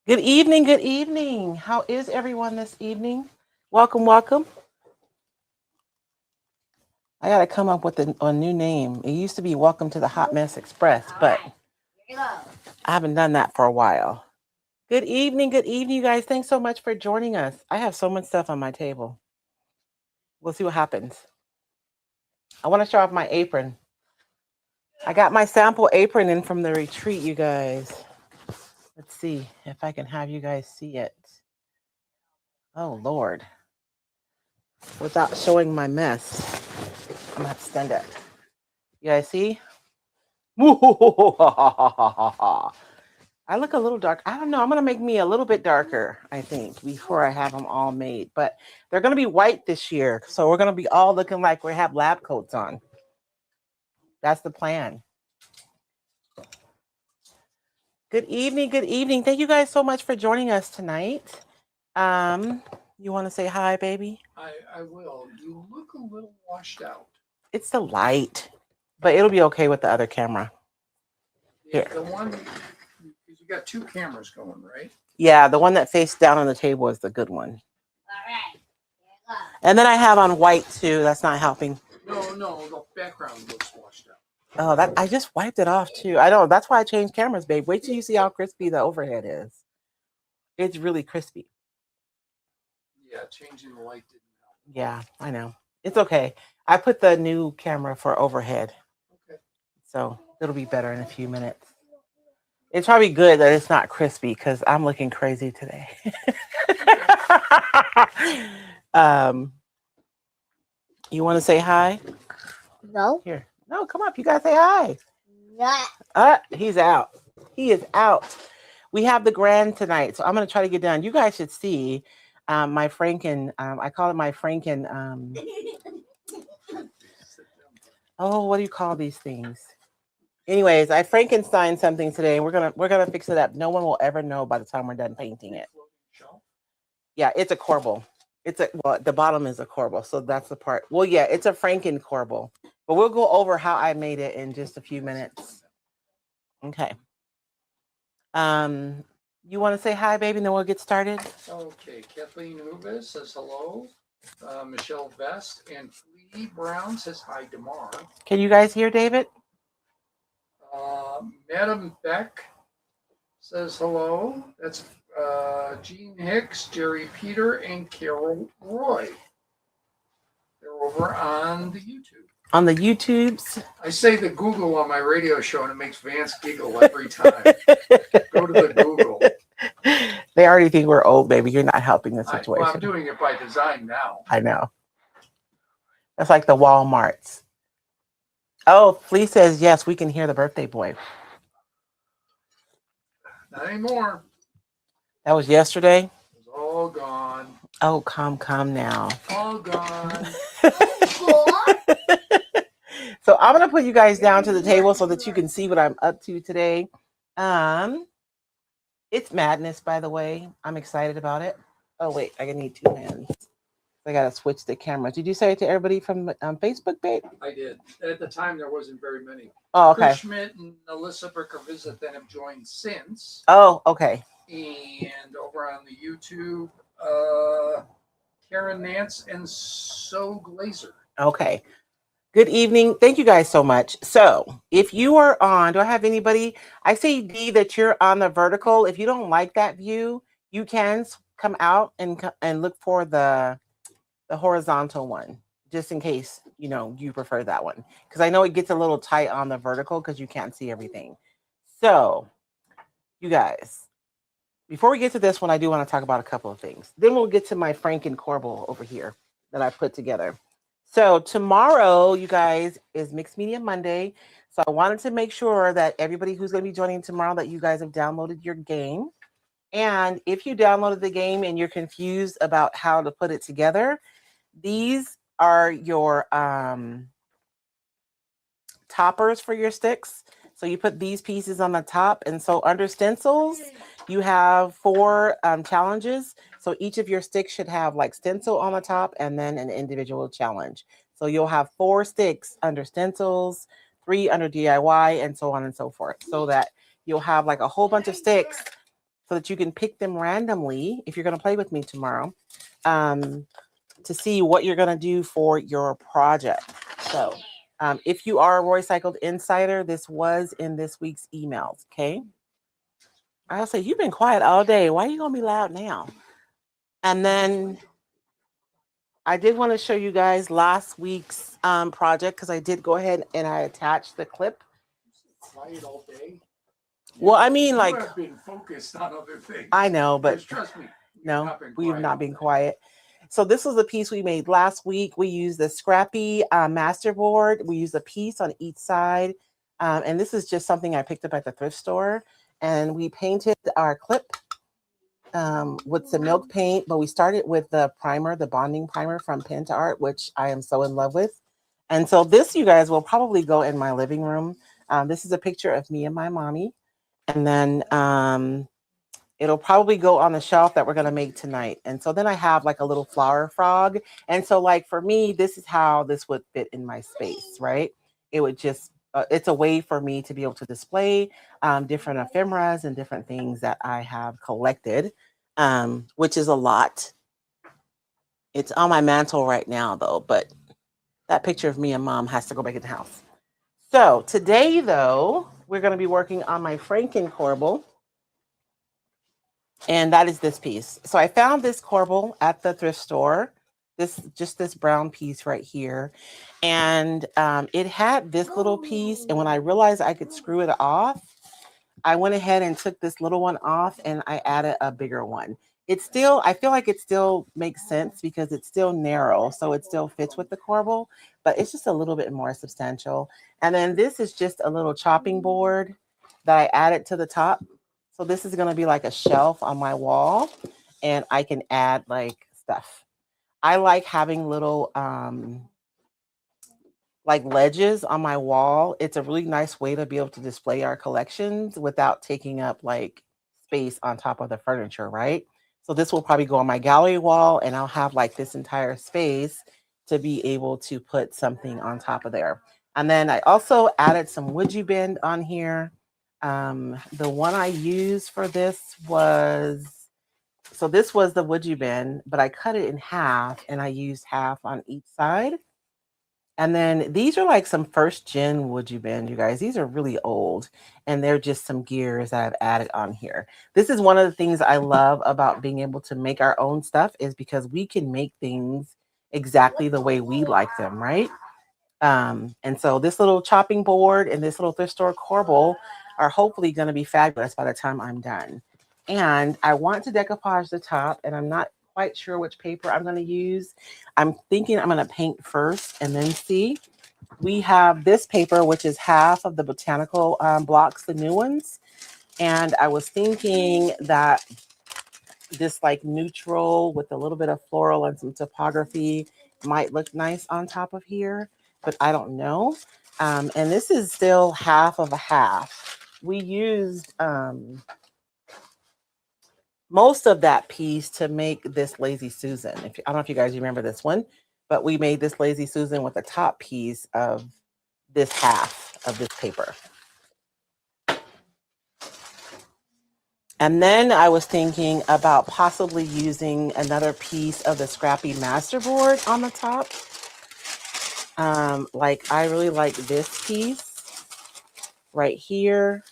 Good evening. Good evening. How is everyone this evening? Welcome, welcome. I got to come up with a new name. It used to be Welcome to the Hot Mess Express, but I haven't done that for a while. Good evening. Good evening, you guys. Thanks so much for joining us. I have so much stuff on my table. We'll see what happens. I want to show off my apron. I got my sample apron in from the retreat, you guys. Let's see if I can have you guys see it. Oh, Lord. Without showing my mess, I'm going to have to stand up. You guys see? I look a little dark. I don't know. I'm going to make me a little bit darker, I think, before I have them all made. But they're going to be white this year. So we're going to be all looking like we have lab coats on. That's the plan. Good evening. Good evening. Thank you guys so much for joining us tonight. You want to say hi, baby? I will. You look a little washed out. It's the light, but it'll be okay with the other camera. Yeah, the one, you got two cameras going, right? Yeah, the one that faced down on the table is the good one. And then I have on white too. That's not helping. No, the background looks washed out. Oh, that I just wiped it off too. I know. That's why I changed cameras, babe. Wait till you see how crispy the overhead is. It's really crispy. Yeah, changing the light didn't help. Yeah, I know. It's okay. I put the new camera for overhead. Okay. So it'll be better in a few minutes. It's probably good that it's not crispy because I'm looking crazy today. You want to say hi? No. Here. No, come up. You gotta say hi. Yeah. He's out. He is out. We have the grand tonight, so I'm gonna try to get done. You guys should see my Franken. I call it my Franken. Oh, what do you call these things? Anyways, I Frankenstein something today. We're gonna fix it up. No one will ever know by the time we're done painting it. Yeah, it's a corbel. The bottom is a corbel, so that's the part. Well, yeah, it's a frankencorbel. But we'll go over how I made it in just a few minutes. Okay. You want to say hi, baby, and then we'll get started? Okay, Kathleen Hubis says hello. Michelle Vest and Flea Brown says hi, Damar. Can you guys hear David? Madam Beck says hello. That's Gene Hicks, Jerry Peter, and Carol Roy. They're over on the YouTube. On the YouTubes? I say the Google on my radio show, and it makes Vance giggle every time. Go to the Google. They already think we're old, baby. You're not helping the situation. I'm doing it by design now. I know. That's like the Walmarts. Oh, Flea says, yes, we can hear the birthday boy. Not anymore. That was yesterday? It's all gone. Oh, calm now. All gone. So I'm going to put you guys down to the table so that you can see what I'm up to today. It's madness, by the way. I'm excited about it. Oh, wait, I need two hands. I got to switch the camera. Did you say it to everybody from Facebook, babe? I did. At the time, there wasn't very many. Oh, okay. Chris Schmidt and Alyssa Visit then have joined since. Oh, okay. And over on the YouTube, Karen Nance and So Glazer. Okay. Good evening. Thank you guys so much. So if you are on, do I have anybody? I see D that you're on the vertical. If you don't like that view, you can come out and look for the horizontal one, just in case, you prefer that one. Because I know it gets a little tight on the vertical because you can't see everything. So you guys, before we get to this one, I do want to talk about a couple of things. Then we'll get to my frankencorbel over here that I put together. So tomorrow, you guys, is Mixed Media Monday. So I wanted to make sure that everybody who's going to be joining tomorrow, that you guys have downloaded your game. And if you downloaded the game and you're confused about how to put it together, these are your toppers for your sticks. So you put these pieces on the top. And so under stencils, you have 4 challenges. So each of your sticks should have like stencil on the top and then an individual challenge. So you'll have 4 sticks under stencils, 3 under DIY, and so on and so forth. So that you'll have like a whole bunch of sticks so that you can pick them randomly if you're going to play with me tomorrow to see what you're going to do for your project. So if you are a Royce Cycled Insider, this was in this week's emails, okay? I'll say, you've been quiet all day. Why are you going to be loud now? And then I did want to show you guys last week's project because I did go ahead and I attached the clip. Quiet all day. Well, I mean, You like, have been focused on other things. I know, but Because trust me, no, we've not been quiet. So this was a piece we made last week. We used the scrappy masterboard. We used a piece on each side. And this is just something I picked up at the thrift store. And we painted our clip with some milk paint, but we started with the primer, the bonding primer from Pen to Art, which I am so in love with. And so this, you guys, will probably go in my living room. This is a picture of me and my mommy. And then it'll probably go on the shelf that we're going to make tonight. And so then I have like a little flower frog. And so like for me, this is how this would fit in my space, right? It would just, it's a way for me to be able to display different ephemeras and different things that I have collected, which is a lot. It's on my mantle right now though, but that picture of me and mom has to go back in the house. So today though, we're going to be working on my frankencorbel. And that is this piece. So I found this corbel at the thrift store. This brown piece right here. And it had this little piece. And when I realized I could screw it off, I went ahead and took this little one off and I added a bigger one. It's still, I feel like it still makes sense because it's still narrow. So it still fits with the corbel, but it's just a little bit more substantial. And then this is just a little chopping board that I added to the top. So this is going to be like a shelf on my wall and I can add like stuff. I like having little like ledges on my wall. It's a really nice way to be able to display our collections without taking up like space on top of the furniture, right? So this will probably go on my gallery wall and I'll have like this entire space to be able to put something on top of there. And then I also added some woodgie bend on here. The one I used for this was, so this was the woodgie bend, but I cut it in half and I used half on each side. And then these are like some first gen woodgie bend, you guys. These are really old and they're just some gears that I've added on here. This is one of the things I love about being able to make our own stuff is because we can make things exactly the way we like them, right? And so this little chopping board and this little thrift store corbel are hopefully going to be fabulous by the time I'm done. And I want to decoupage the top and I'm not quite sure which paper I'm going to use. I'm thinking I'm going to paint first and then see. We have this paper, which is half of the botanical blocks, the new ones. And I was thinking that this like neutral with a little bit of floral and some topography might look nice on top of here, but I don't know. And this is still half of a half. We used most of that piece to make this Lazy Susan. I don't know if you guys remember this one, but we made this Lazy Susan with the top piece of this half of this paper. And then I was thinking about possibly using another piece of the scrappy masterboard on the top. Like I really like this piece right here.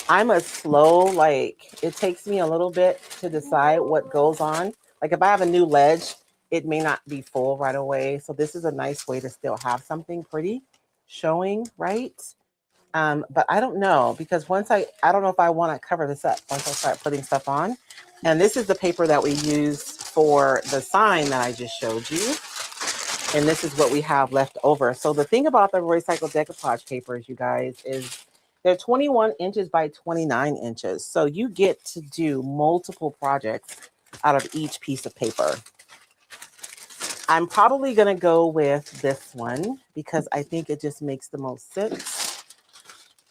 I'm a slow, like it takes me a little bit to decide what goes on. Like if I have a new ledge, it may not be full right away. So this is a nice way to still have something pretty showing, right? But I don't know because I don't know if I want to cover this up once I start putting stuff on. And this is the paper that we used for the sign that I just showed you. And this is what we have left over. So the thing about the Royce Cycle decoupage papers, you guys, is they're 21 inches by 29 inches. So you get to do multiple projects out of each piece of paper. I'm probably going to go with this one because I think it just makes the most sense.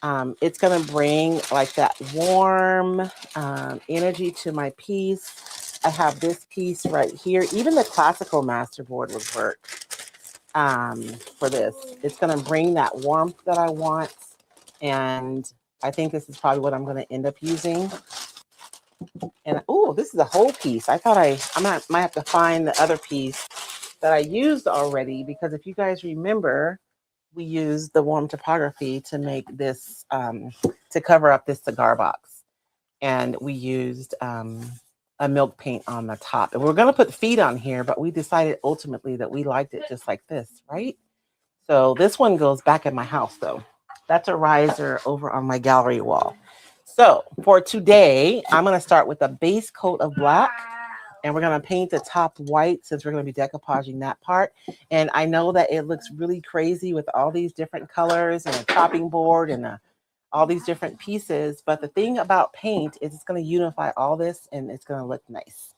It's going to bring like that warm energy to my piece. I have this piece right here. Even the classical masterboard would work for this. It's going to bring that warmth that I want. And I think this is probably what I'm going to end up using. And oh, this is a whole piece. I thought might have to find the other piece that I used already, because if you guys remember, we used the warm topography to make this, to cover up this cigar box. And we used a milk paint on the top. And we were going to put feet on here, but we decided ultimately that we liked it just like this, right? So this one goes back in my house, though. That's a riser over on my gallery wall. So for today, I'm going to start with a base coat of black. And we're going to paint the top white, since we're going to be decoupaging that part. And I know that it looks really crazy with all these different colors and a chopping board and all these different pieces. But the thing about paint is it's going to unify all this and it's going to look nice.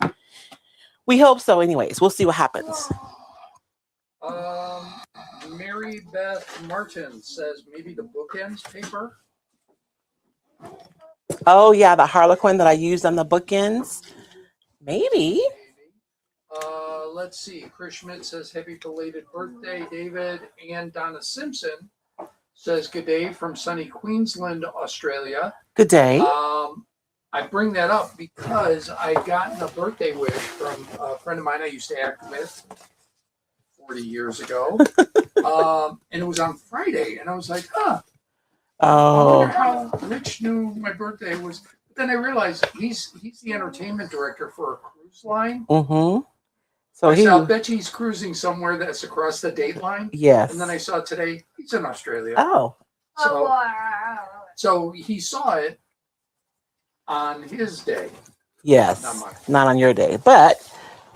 We hope so anyways. We'll see what happens. Mary Beth Martin says maybe the bookends paper. Oh, yeah, the Harlequin that I used on the bookends. Maybe. Let's see. Chris Schmidt says happy belated birthday, David. And Donna Simpson says good day from sunny Queensland, Australia. Good day. I bring that up because I got a birthday wish from a friend of mine I used to act with 40 years ago. And it was on Friday. And I was like, I wonder how Rich knew my birthday was. But then I realized he's the entertainment director for a cruise line. Mm-hmm. So I bet you he's cruising somewhere that's across the date line. Yes. And then I saw today he's in Australia. Oh. So he saw it on his day. Yes. Not on your day, but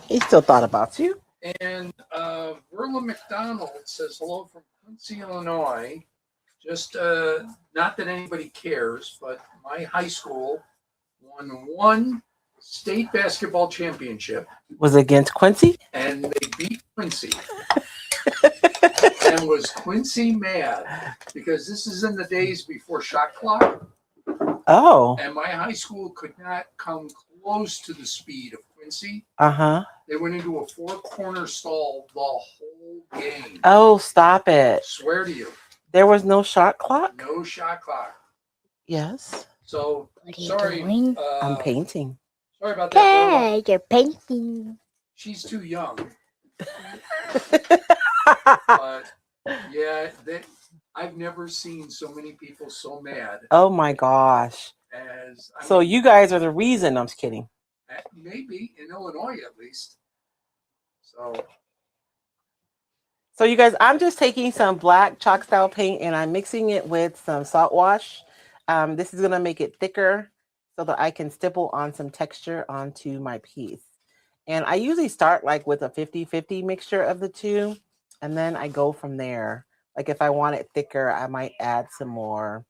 he still thought about you. And Verla McDonald says hello from Quincy, Illinois. Just not that anybody cares, but my high school won one state basketball championship. Was it against Quincy? And they beat Quincy. And was Quincy mad? Because this is in the days before shot clock. Oh. And my high school could not come close to the speed of Quincy. Uh-huh. They went into a four-corner stall the whole game. Oh, stop it. Swear to you. There was no shot clock? No shot clock. Yes. So, what are you sorry. doing? I'm painting. Sorry about that. Hey, you're painting. She's too young. But, yeah, I've never seen so many people so mad. Oh, my gosh. So you guys are the reason. I'm just kidding. Maybe, in Illinois at least. So you guys, I'm just taking some black chalk style paint and I'm mixing it with some salt wash. This is going to make it thicker so that I can stipple on some texture onto my piece. And I usually start like with a 50-50 mixture of the two. And then I go from there. Like if I want it thicker, I might add some more.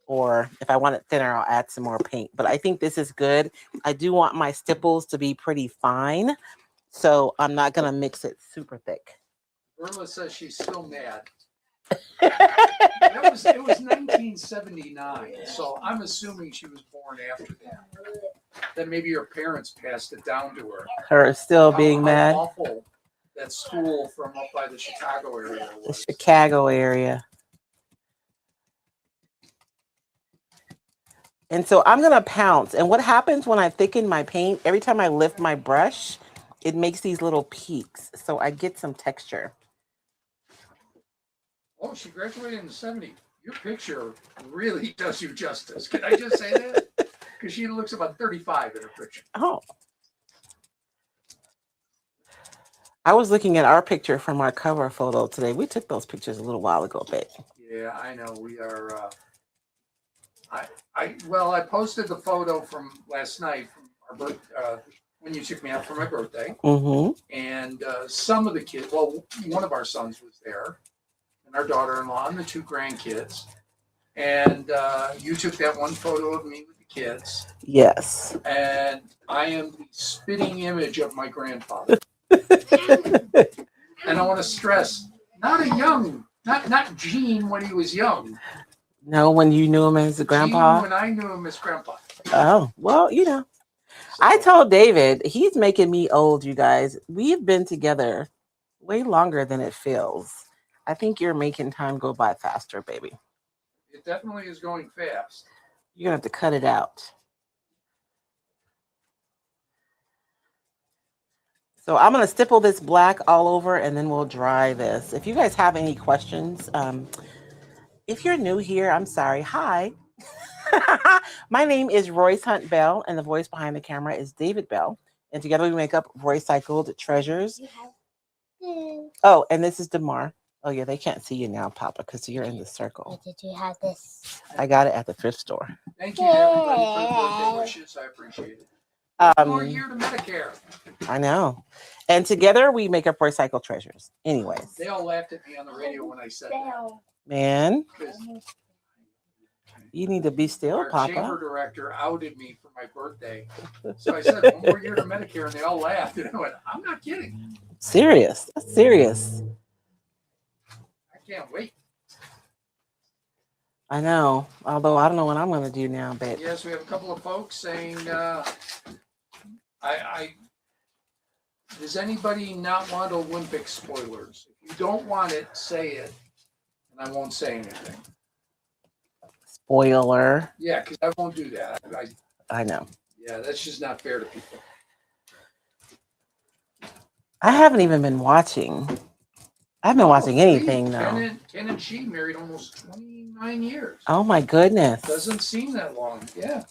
Or if I want it thinner, I'll add some more paint. But I think this is good. I do want my stipples to be pretty fine. So I'm not going to mix it super thick. Irma says she's still mad. It was 1979, so I'm assuming she was born after that. Then maybe her parents passed it down to her. Her still being mad. How awful that school from up by the Chicago area was. The Chicago area. And so I'm going to pounce. And what happens when I thicken my paint, every time I lift my brush, it makes these little peaks. So I get some texture. Oh, she graduated in the 70s. Your picture really does you justice. Can I just say that? Because she looks about 35 in her picture. Oh. I was looking at our picture from our cover photo today. We took those pictures a little while ago, babe. Yeah, I know. We are... I posted the photo from last night from our when you took me out for my birthday. Mm-hmm. And some of the kids, well, one of our sons was there, and our daughter-in-law, and the two grandkids. And you took that one photo of me with the kids. Yes. And I am the spitting image of my grandfather. And I want to stress, not Gene when he was young. No, when you knew him as a grandpa? When I knew him as grandpa. Oh, well, you know. I told David, he's making me old, you guys. We've been together way longer than it feels. I think you're making time go by faster, baby. It definitely is going fast. You're going to have to cut it out. So I'm going to stipple this black all over and then we'll dry this. If you guys have any questions, if you're new here, I'm sorry. Hi. My name is Royce Hunt Bell, and the voice behind the camera is David Bell. And together we make up Recycled Treasures. Oh, and this is Damar. Oh, yeah, they can't see you now, Papa, because you're in the circle. Where did you have this? I got it at the thrift store. Thank you to everybody for the birthday wishes. I appreciate it. One more year to Medicare. I know. And together we make up Recycled Treasures. Anyways. They all laughed at me on the radio when I said that. Man, you need to be still, Our Papa. chamber director outed me for my birthday. So I said, one more year to Medicare, and they all laughed. And I went, I'm not kidding. Serious. That's serious. I can't wait. I know. Although I don't know what I'm going to do now, babe. Yes, we have a couple of folks saying, does anybody not want Olympic spoilers? If you don't want it, say it, and I won't say anything. Spoiler. Yeah, because I won't do that. I know. Yeah, that's just not fair to people. I haven't even been watching. I haven't been watching anything, though. Ken and she married almost 29 years. Oh, my goodness. Doesn't seem that long. Yeah.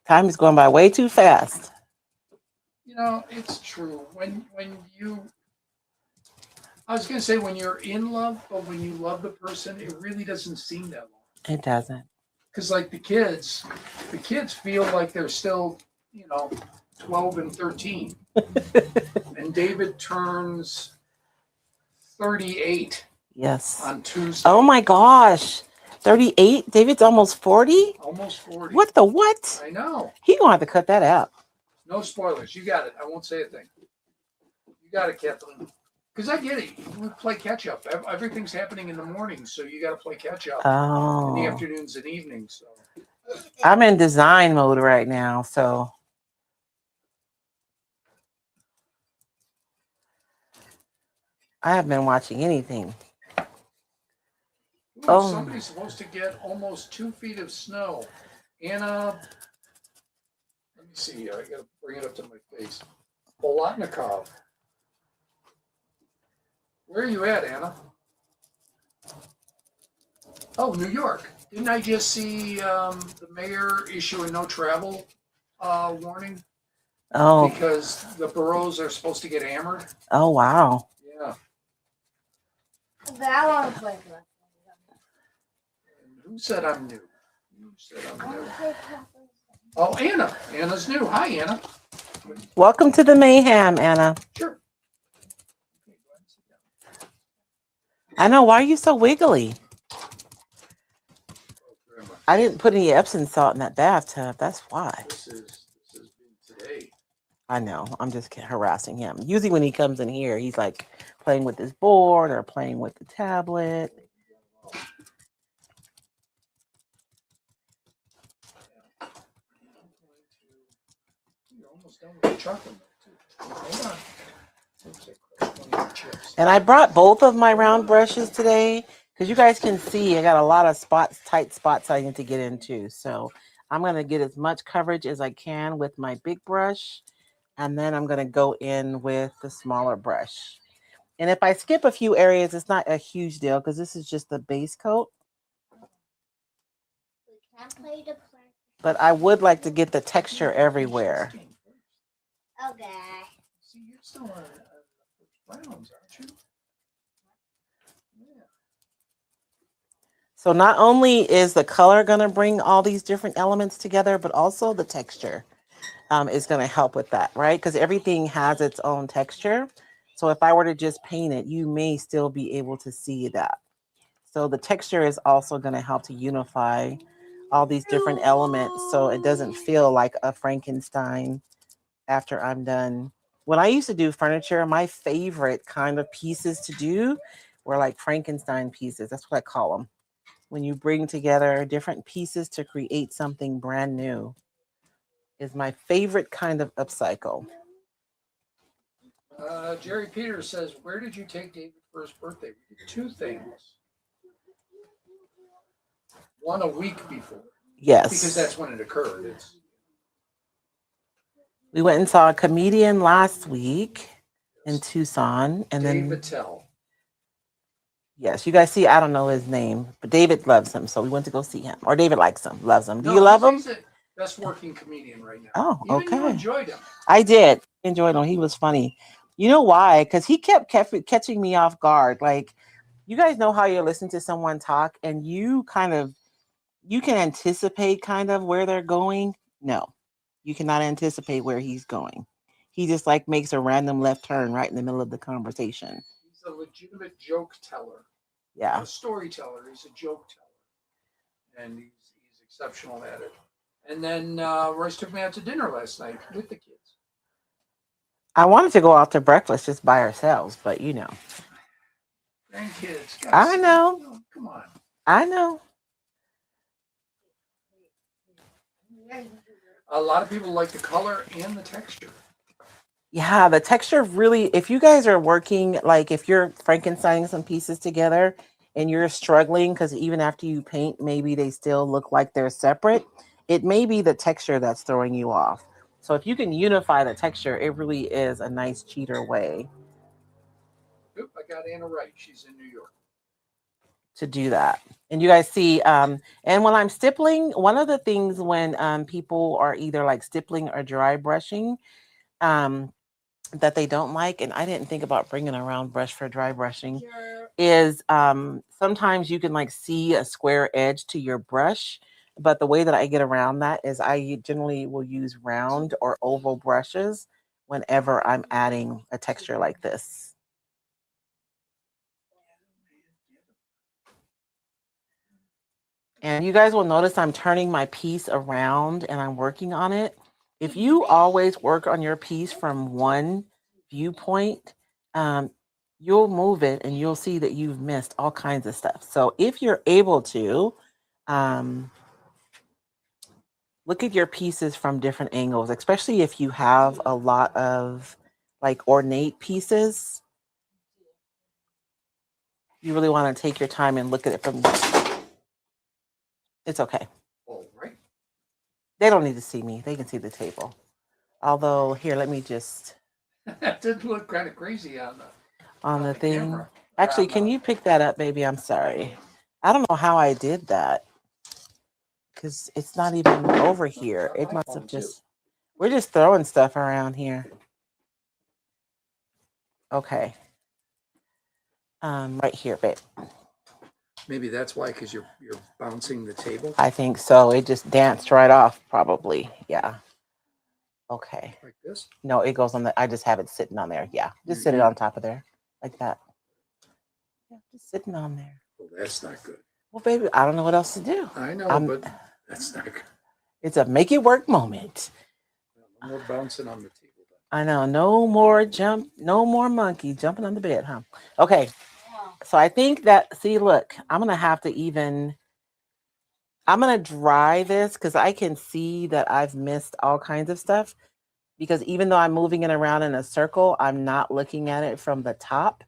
Time is going by way too fast. You know, it's true. I was going to say when you're in love, but when you love the person, it really doesn't seem that long. It doesn't. Because like the kids feel like they're still, 12 and 13. And David turns 38. Yes. On Tuesday. Oh my gosh. 38? David's almost 40? Almost 40. What the what? I know. He gonna have to cut that out. No spoilers. You got it. I won't say a thing. You got it, Kathleen. Because I get it. We play catch up. Everything's happening in the morning, so you got to play catch up in the afternoons and evenings. So I'm in design mode right now, so I haven't been watching anything. Ooh, somebody's supposed to get almost 2 feet of snow. Anna, let me see here. I got to bring it up to my face. Bolotnikov. Where are you at, Anna? Oh, New York. Didn't I just see the mayor issue a no travel warning? Oh. Because the boroughs are supposed to get hammered. Oh, wow. Yeah. But I want to play with. Who said I'm new? Who said I'm new? Oh, Anna. Anna's new. Hi, Anna. Welcome to the mayhem, Anna. Sure. I know. Why are you so wiggly? I didn't put any Epsom salt in that bathtub. That's why. This is today. I know. I'm just harassing him. Usually when he comes in here, he's like playing with his board or playing with the tablet. You're almost done with the chocolate too. Hold on. And I brought both of my round brushes today because you guys can see I got a lot of spots, tight spots I need to get into. So I'm going to get as much coverage as I can with my big brush. And then I'm going to go in with the smaller brush. And if I skip a few areas, it's not a huge deal because this is just the base coat. But I would like to get the texture everywhere. Okay. See, you're still on browns, aren't you? Yeah. So not only is the color going to bring all these different elements together, but also the texture is going to help with that, right? Because everything has its own texture. So if I were to just paint it, you may still be able to see that. So the texture is also going to help to unify all these different elements so it doesn't feel like a Frankenstein after I'm done. When I used to do furniture, my favorite kind of pieces to do were like Frankenstein pieces. That's what I call them. When you bring together different pieces to create something brand new is my favorite kind of upcycle. Jerry Peters says, where did you take David for his birthday? We did 2 things. one a week before. Yes. Because that's when it occurred. We went and saw a comedian last week in Tucson. And Dave then Attell. yes, you guys see, I don't know his name, but David loves him. So we went to go see him. Or David likes him, loves him. Do you love him? He's the best working comedian right now. Oh, Even you okay. enjoyed him. I did. Enjoyed him. He was funny. You know why? Because he kept catching me off guard. Like, you guys know how you listen to someone talk and you can anticipate kind of where they're going. No, you cannot anticipate where he's going. He just like makes a random left turn right in the middle of the conversation. He's a legitimate joke teller. Yeah. Not a storyteller. He's a joke teller. And he's exceptional at it. And then Royce took me out to dinner last night with the kids. I wanted to go out to breakfast just by ourselves, but you know. Grandkids. I know. Come on. I know. A lot of people like the color and the texture. Yeah, the texture really, if you guys are working, like if you're Frankensteining some pieces together and you're struggling, because even after you paint, maybe they still look like they're separate, it may be the texture that's throwing you off. So if you can unify the texture, it really is a nice cheater way. Oop, I got Anna right. She's in New York. To do that. And you guys see, and when I'm stippling, one of the things when people are either like stippling or dry brushing, that they don't like, and I didn't think about bringing a round brush for dry brushing, is sometimes you can like see a square edge to your brush, but the way that I get around that is I generally will use round or oval brushes whenever I'm adding a texture like this. And you guys will notice I'm turning my piece around and I'm working on it. If you always work on your piece from one viewpoint, you'll move it and you'll see that you've missed all kinds of stuff. So if you're able to, look at your pieces from different angles, especially if you have a lot of like ornate pieces. You really want to take your time and look at it from. It's okay. All right. They don't need to see me. They can see the table. Although, here, let me just. That did look kind of crazy on the thing. Camera. Actually, can you pick that up, baby? I'm sorry. I don't know how I did that. Because it's not even over here. It must have just. We're just throwing stuff around here. Okay. Right here, babe. Maybe that's why, because you're bouncing the table. I think so. It just danced right off, probably. Yeah. Okay. Like this? No, it goes on the. I just have it sitting on there. Yeah, just sit it on top of there, like that. Yeah, just sitting on there. Well, that's not good. Well, baby, I don't know what else to do. I know, but that's not good. It's a make it work moment. No more bouncing on the table. I know. No more no more monkey jumping on the bed, huh? Okay. So I think that, see, look, I'm going to dry this because I can see that I've missed all kinds of stuff, because even though I'm moving it around in a circle, I'm not looking at it from the top,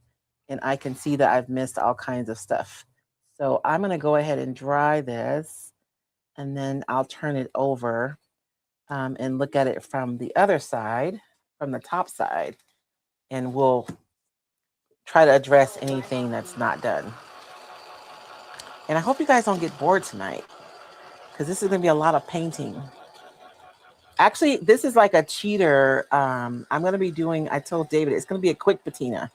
and I can see that I've missed all kinds of stuff. So I'm going to go ahead and dry this, and then I'll turn it over and look at it from the other side, from the top side, and we'll try to address anything that's not done. And I hope you guys don't get bored tonight, because this is going to be a lot of painting. Actually, this is like a cheater. I'm going to be doing, I told David, it's going to be a quick patina.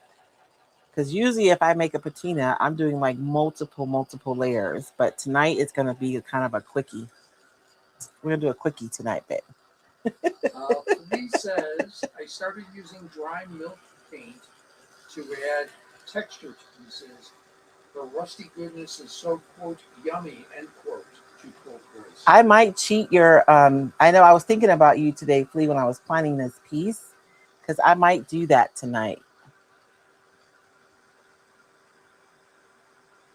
Because usually if I make a patina, I'm doing like multiple layers. But tonight it's going to be kind of a quickie. We're going to do a quickie tonight, babe. Lee says, I started using dry milk paint to add texture to pieces. The rusty goodness is so, quote, yummy, end quote, to quote Royce. I might cheat your, I know I was thinking about you today, Flea, when I was planning this piece, because I might do that tonight.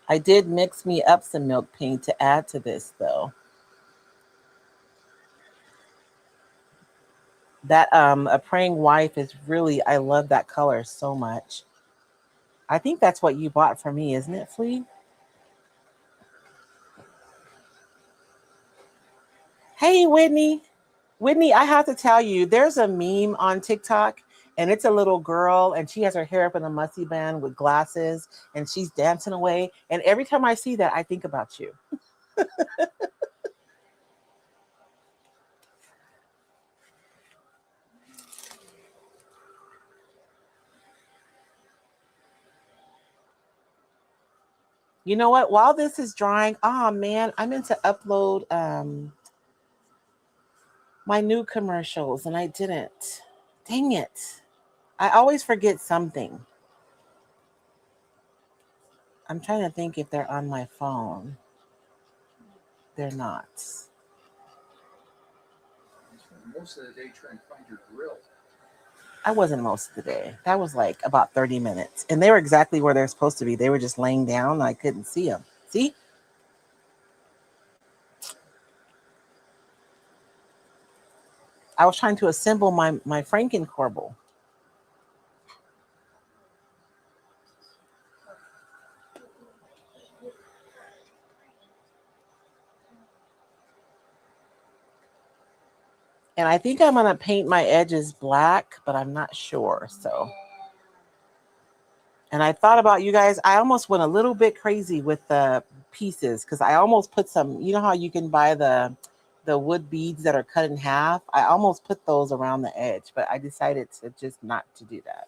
I did mix me up some milk paint to add to this, though. That A Praying Wife is really, I love that color so much. I think that's what you bought for me, isn't it, Flea? Hey, Whitney. Whitney, I have to tell you, there's a meme on TikTok, and it's a little girl, and she has her hair up in a musty band with glasses, and she's dancing away. And every time I see that, I think about you. You know what? While this is drying, oh man, I meant to upload my new commercials, and I didn't. Dang it. I always forget something. I'm trying to think if they're on my phone. They're not. Most of the day trying to find your grill. I wasn't most of the day. That was like about 30 minutes. And they were exactly where they're supposed to be. They were just laying down. And I couldn't see them. See? I was trying to assemble my frankencorbel. And I think I'm going to paint my edges black, but I'm not sure. So, and I thought about you guys. I almost went a little bit crazy with the pieces because I almost put some, you know how you can buy the wood beads that are cut in half? I almost put those around the edge, but I decided to just not to do that.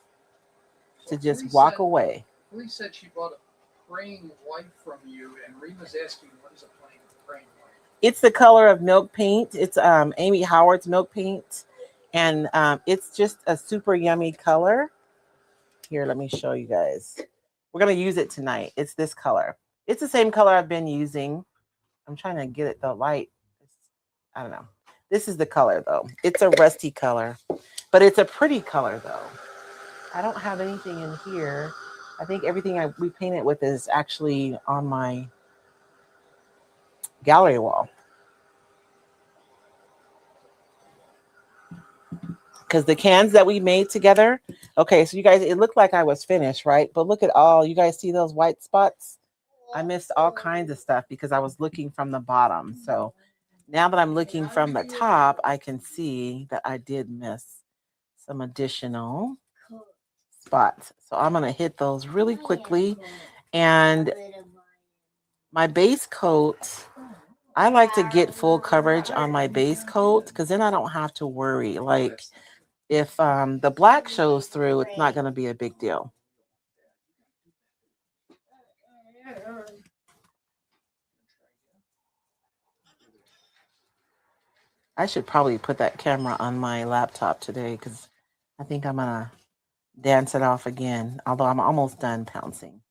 To just walk away. Police said she bought a praying white from you, and Rima's asking, what is a praying white? It's the color of milk paint. It's Amy Howard's milk paint. And it's just a super yummy color. Here, let me show you guys. We're going to use it tonight. It's this color. It's the same color I've been using. I'm trying to get it the light. I don't know. This is the color, though. It's a rusty color. But it's a pretty color, though. I don't have anything in here. I think everything we painted with is actually on my gallery wall. Because the cans that we made together, okay, so you guys, it looked like I was finished, right? But look at all, you guys see those white spots? I missed all kinds of stuff because I was looking from the bottom. So now that I'm looking from the top, I can see that I did miss some additional spots. So I'm going to hit those really quickly. And my base coat, I like to get full coverage on my base coat because then I don't have to worry. Like if the black shows through, it's not going to be a big deal. I should probably put that camera on my laptop today because I think I'm going to dance it off again, although I'm almost done pouncing.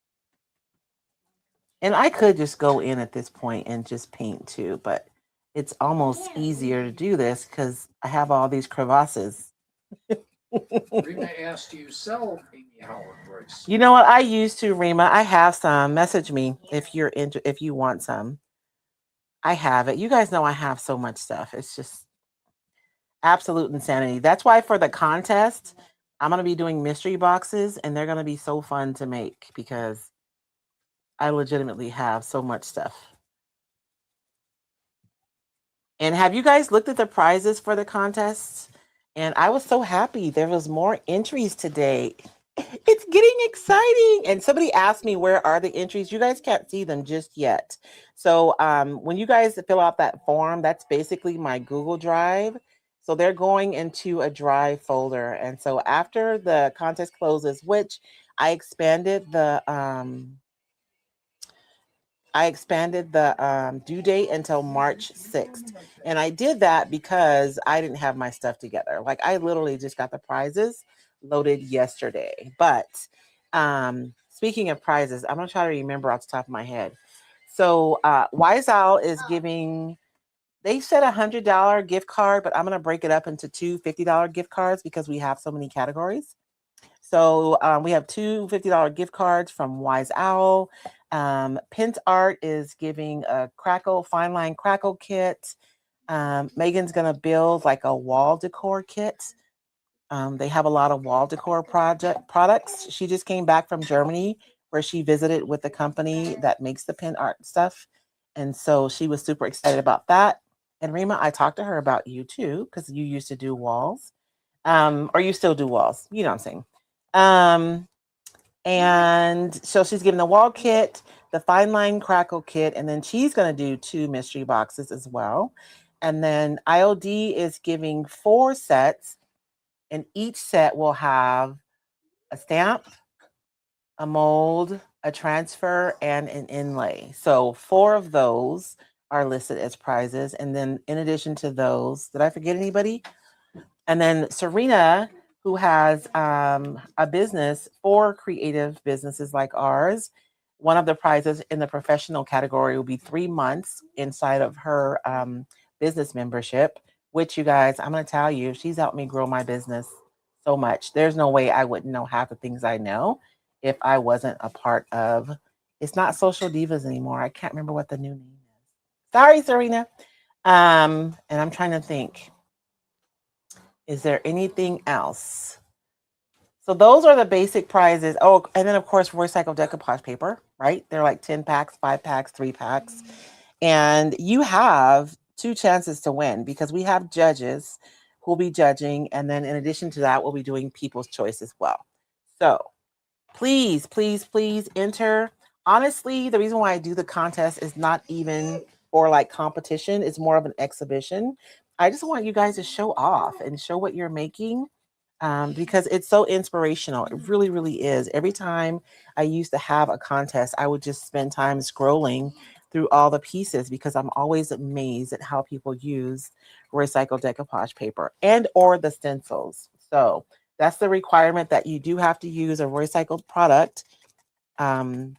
And I could just go in at this point and just paint too, but it's almost easier to do this because I have all these crevasses. Rima asked, do you sell Amy Howard, Royce? You know what? I used to, Rima. I have some. Message me if you're if you want some. I have it. You guys know I have so much stuff. It's just absolute insanity. That's why for the contest, I'm going to be doing mystery boxes, and they're going to be so fun to make because I legitimately have so much stuff. And have you guys looked at the prizes for the contests? And I was so happy. There was more entries today. It's getting exciting. And somebody asked me, where are the entries? You guys can't see them just yet. So when you guys fill out that form, that's basically my Google Drive. So they're going into a Drive folder. And so after the contest closes, which I expanded the due date until March 6th. And I did that because I didn't have my stuff together. Like I literally just got the prizes loaded yesterday. But speaking of prizes, I'm going to try to remember off the top of my head. So Wise Owl is giving, they said $100 gift card, but I'm going to break it up into two $50 gift cards because we have so many categories. So we have two $50 gift cards from Wise Owl. Pint Art is giving a fine line crackle kit. Megan's going to build like a wall decor kit. They have a lot of wall decor products. She just came back from Germany where she visited with the company that makes the Pint Art stuff. And so she was super excited about that. And Rima, I talked to her about you too, because you used to do walls. Or you still do walls. You know what I'm saying? And so she's giving the wall kit, the fine line crackle kit, and then she's going to do 2 mystery boxes as well. And then IOD is giving 4 sets, and each set will have a stamp, a mold, a transfer, and an inlay. So 4 of those are listed as prizes. And then in addition to those, did I forget anybody? And then Serena, who has a business for creative businesses like ours, one of the prizes in the professional category will be 3 months inside of her business membership, which you guys, I'm going to tell you, she's helped me grow my business so much. There's no way I wouldn't know half the things I know if I wasn't a part of, it's not Social Divas anymore. I can't remember what the new name is. Sorry, Serena. And I'm trying to think. Is there anything else? So those are the basic prizes. Oh, and then of course, recycled decoupage paper, right? They're like 10 packs, 5 packs, 3 packs. And you have 2 chances to win because we have judges who will be judging. And then in addition to that, we'll be doing people's choice as well. So please, please, please enter. Honestly, the reason why I do the contest is not even for like competition. It's more of an exhibition. I just want you guys to show off and show what you're making because it's so inspirational. It really, really is. Every time I used to have a contest, I would just spend time scrolling through all the pieces because I'm always amazed at how people use recycled decoupage paper and or the stencils. So that's the requirement, that you do have to use a recycled product on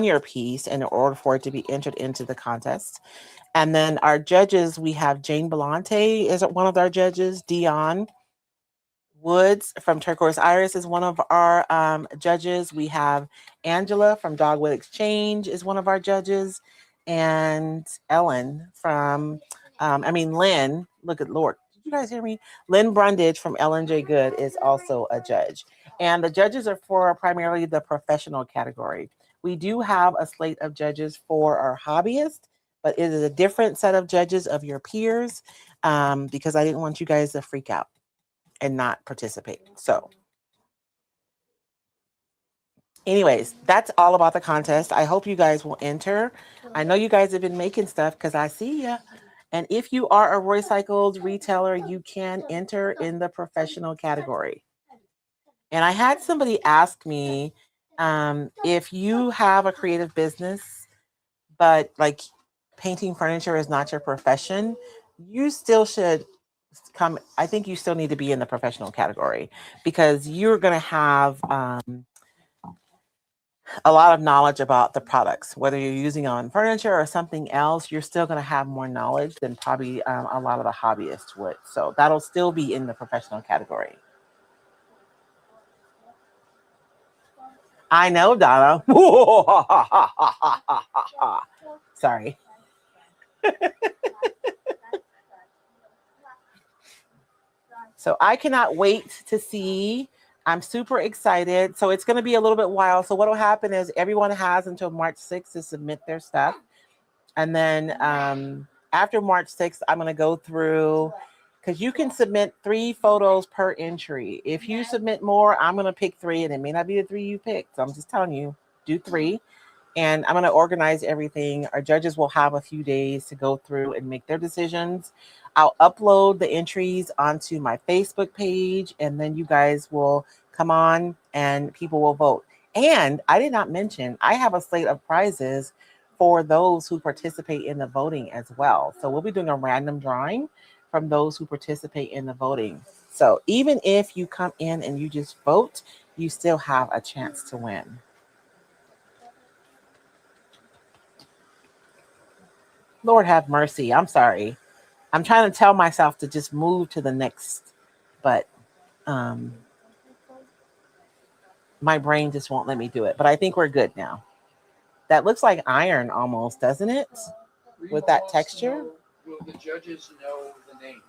your piece in order for it to be entered into the contest. And then our judges, we have Jane Belante is one of our judges. Dion Woods from Turquoise Iris is one of our judges. We have Angela from Dogwood Exchange is one of our judges. And Ellen from, Lynn, look at Lord. Did you guys hear me? Lynn Brundage from Ellen J. Good is also a judge. And the judges are for primarily the professional category. We do have a slate of judges for our hobbyists, but it is a different set of judges of your peers because I didn't want you guys to freak out and not participate. So anyways, that's all about the contest. I hope you guys will enter. I know you guys have been making stuff because I see ya. And if you are a recycled retailer, you can enter in the professional category. And I had somebody ask me if you have a creative business, but like painting furniture is not your profession, you still should come. I think you still need to be in the professional category because you're going to have a lot of knowledge about the products, whether you're using on furniture or something else. You're still going to have more knowledge than probably a lot of the hobbyists would. So that'll still be in the professional category. I know, Donna. Sorry. So I cannot wait to see. I'm super excited. So it's going to be a little bit wild. So what will happen is everyone has until March 6th to submit their stuff. And then after March 6th, I'm going to go through, because you can submit 3 photos per entry. If you submit more, I'm going to pick 3, and it may not be the 3 you picked. So I'm just telling you, do 3. And I'm going to organize everything. Our judges will have a few days to go through and make their decisions. I'll upload the entries onto my Facebook page, and then you guys will come on and people will vote. And I did not mention, I have a slate of prizes for those who participate in the voting as well. So we'll be doing a random drawing from those who participate in the voting. So even if you come in and you just vote, you still have a chance to win. Lord have mercy. I'm sorry. I'm trying to tell myself to just move to the next, but my brain just won't let me do it. But I think we're good now. That looks like iron almost, doesn't it? With that texture. Will the judges know the names?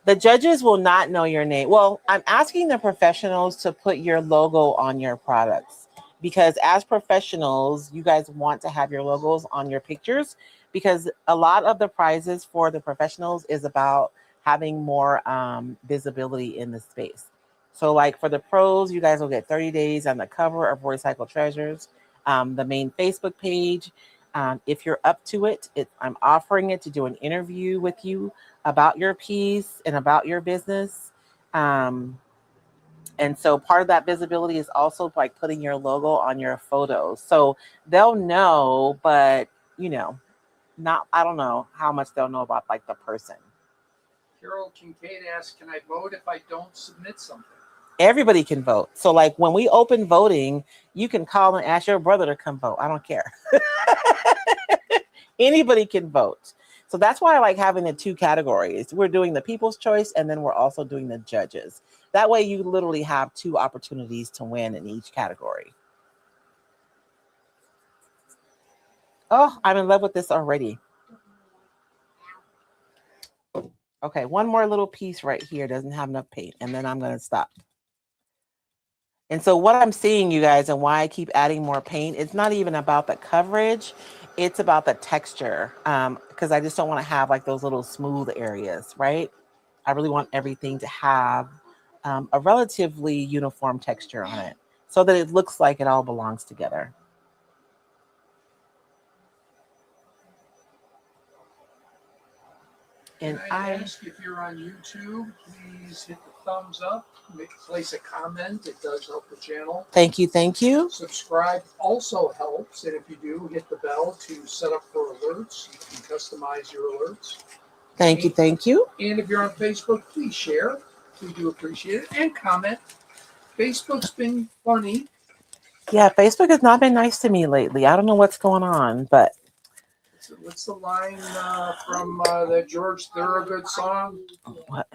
The judges will not know your name. Well, I'm asking the professionals to put your logo on your products because as professionals, you guys want to have your logos on your pictures because a lot of the prizes for the professionals is about having more visibility in the space. So, like for the pros, you guys will get 30 days on the cover of Royce Cycle Treasures, the main Facebook page. If you're up to it, I'm offering it to do an interview with you about your piece and about your business. And so part of that visibility is also like putting your logo on your photos. So they'll know, but not, I don't know how much they'll know about like the person. Carol Kincaid asks, can I vote if I don't submit something? Everybody can vote. So like when we open voting, you can call and ask your brother to come vote. I don't care. Anybody can vote. So that's why I like having the two categories. We're doing the people's choice, and then we're also doing the judges. That way you literally have two opportunities to win in each category. Oh, I'm in love with this already. Okay, one more little piece right here doesn't have enough paint, and then I'm going to stop. And so what I'm seeing, you guys, and why I keep adding more paint, it's not even about the coverage. It's about the texture, because I just don't want to have like those little smooth areas, right? I really want everything to have a relatively uniform texture on it so that it looks like it all belongs together. And I ask if you're on YouTube, please hit the thumbs up, place a comment. It does help the channel. Thank you. Thank you. Subscribe also helps. And if you do, hit the bell to set up for alerts. You can customize your alerts. Thank you. Thank you. And if you're on Facebook, please share. We do appreciate it. And comment. Facebook's been funny. Yeah, Facebook has not been nice to me lately. I don't know what's going on, but what's the line from that George Thorogood song? What?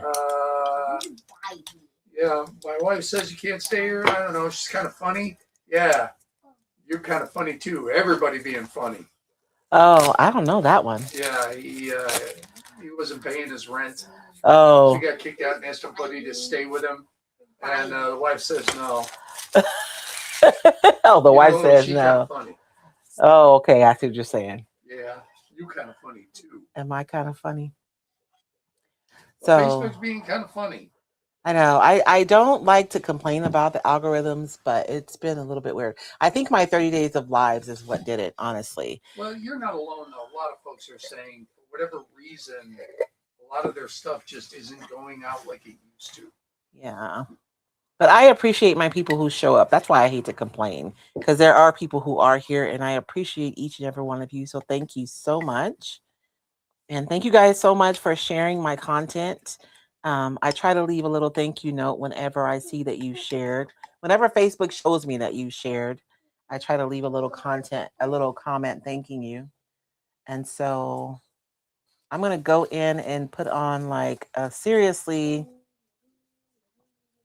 Yeah, my wife says you can't stay here. I don't know. She's kind of funny. Yeah, you're kind of funny too. Everybody being funny. Oh, I don't know that one. Yeah, he wasn't paying his rent. Oh. So he got kicked out and asked somebody to stay with him. And the wife says no. Oh, the wife says no. Funny. Oh, okay. I see what you're saying. Yeah, you kind of funny too. Am I kind of funny? Well, Facebook's being kind of funny. I know. I don't like to complain about the algorithms, but it's been a little bit weird. I think my 30 days of lives is what did it, honestly. Well, you're not alone, though. A lot of folks are saying, for whatever reason, a lot of their stuff just isn't going out like it used to. Yeah. But I appreciate my people who show up. That's why I hate to complain, because there are people who are here, and I appreciate each and every one of you. So thank you so much. And thank you guys so much for sharing my content. I try to leave a little thank you note whenever I see that you shared. Whenever Facebook shows me that you shared, I try to leave a little comment thanking you. And so I'm going to go in and put on like a seriously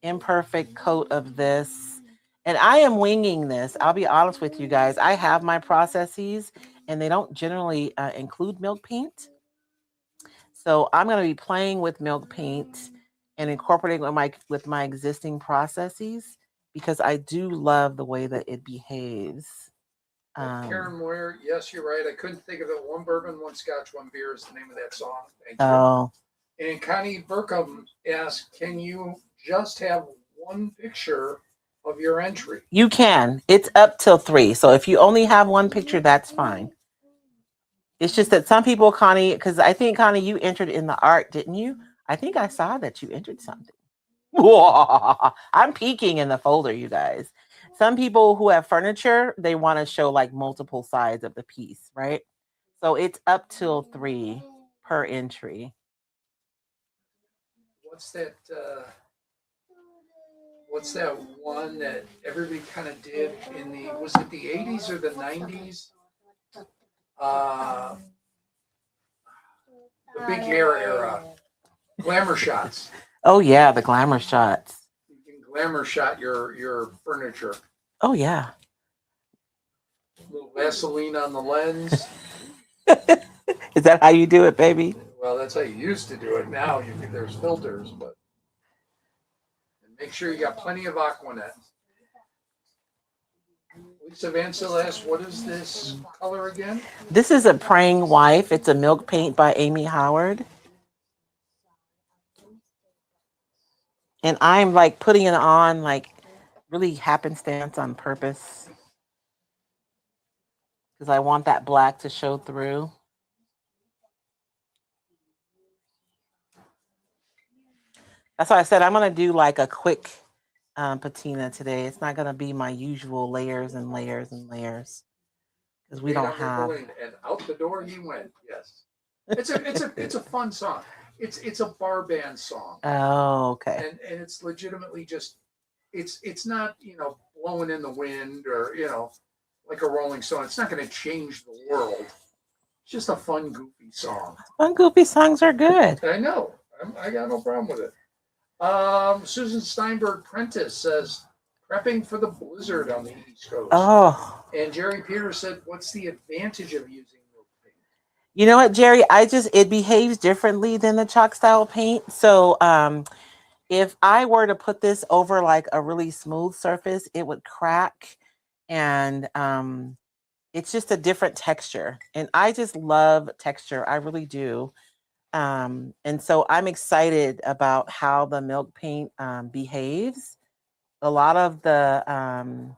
imperfect coat of this. And I am winging this. I'll be honest with you guys. I have my processes and they don't generally include milk paint. So I'm going to be playing with milk paint and incorporating with my existing processes because I do love the way that it behaves. Karen Moyer, yes, you're right. I couldn't think of it. One bourbon, one scotch, one beer is the name of that song. Thank you. Oh. And Connie Burkham asked, can you just have one picture of your entry? You can. It's up till 3. So if you only have one picture, that's fine. It's just that some people, Connie, because I think, Connie, you entered in the art, didn't you? I think I saw that you entered something. I'm peeking in the folder, you guys. Some people who have furniture, they want to show like multiple sides of the piece, right? So it's up till 3 per entry. What's that one that everybody kind of did in the, was it the 80s or the 90s? The big hair era. Glamour shots. Oh, yeah, the glamour shots. You can glamour shot your furniture. Oh, yeah. A little Vaseline on the lens. Is that how you do it, baby? Well, that's how you used to do it. Now there's filters, but and make sure you got plenty of Aquanet. Lisa Vancil asks, what is this color again? This is a Praying Wife. It's a milk paint by Amy Howard. And I'm like putting it on like really happenstance on purpose. Because I want that black to show through. That's why I said I'm going to do like a quick patina today. It's not going to be my usual layers and layers and layers. Because we don't have. And out the door he went. Yes, it's a fun song. It's a bar band song. Oh, okay. And it's legitimately just it's not blowing in the wind or like a Rolling Stone. It's not going to change the world. It's just a fun goofy song. Fun goofy songs are good. I know. I got no problem with it. Susan Steinberg Prentice says, prepping for the blizzard on the East Coast. Oh. And Jerry Peters said, what's the advantage of using milk paint? You know what, Jerry? It behaves differently than the chalk style paint. So if I were to put this over like a really smooth surface, it would crack. And it's just a different texture. And I just love texture. I really do. And so I'm excited about how the milk paint behaves. A lot of the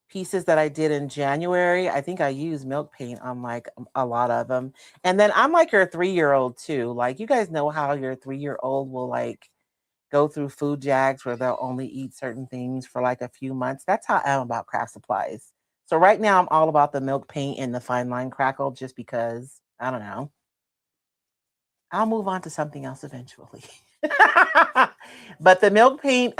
pieces that I did in January, I think I used milk paint on like a lot of them. And then I'm like your 3-year-old too. Like you guys know how your 3-year-old will like go through food jags where they'll only eat certain things for like a few months. That's how I am about craft supplies. So right now I'm all about the milk paint and the fine line crackle just because, I don't know. I'll move on to something else eventually. But the milk paint,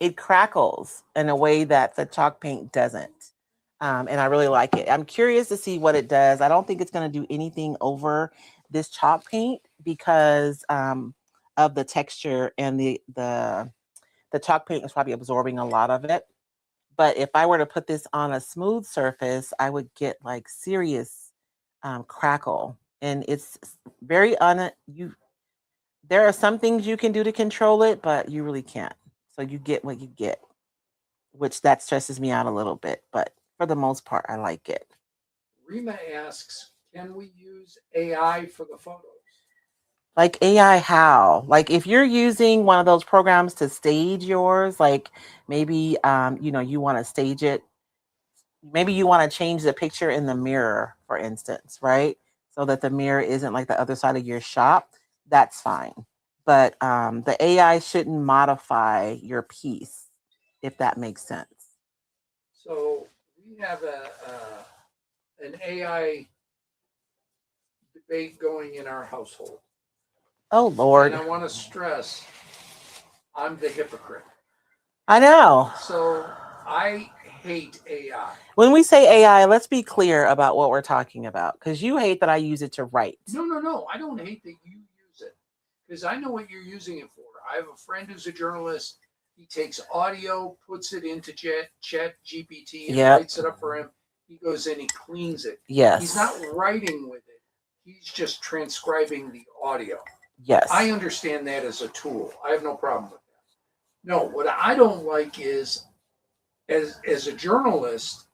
it crackles in a way that the chalk paint doesn't. And I really like it. I'm curious to see what it does. I don't think it's going to do anything over this chalk paint because of the texture and the chalk paint is probably absorbing a lot of it. But if I were to put this on a smooth surface, I would get like serious crackle. And it's very there are some things you can do to control it, but you really can't. So you get what you get, which that stresses me out a little bit. But for the most part, I like it. Rima asks, can we use AI for the photos? Like AI how? Like if you're using one of those programs to stage yours, like maybe you want to stage it. Maybe you want to change the picture in the mirror, for instance, right? So that the mirror isn't like the other side of your shop. That's fine. But the AI shouldn't modify your piece, if that makes sense. So we have an AI debate going in our household. Oh, Lord. And I want to stress, I'm the hypocrite. I know. So I hate AI. When we say AI, let's be clear about what we're talking about. Because you hate that I use it to write. No. I don't hate that you use it. Because I know what you're using it for. I have a friend who's a journalist. He takes audio, puts it into Chat GPT, and writes it up for him. He goes in, he cleans it. Yes. He's not writing with it. He's just transcribing the audio. Yes. I understand that as a tool. I have no problem with that. No, what I don't like is, as a journalist,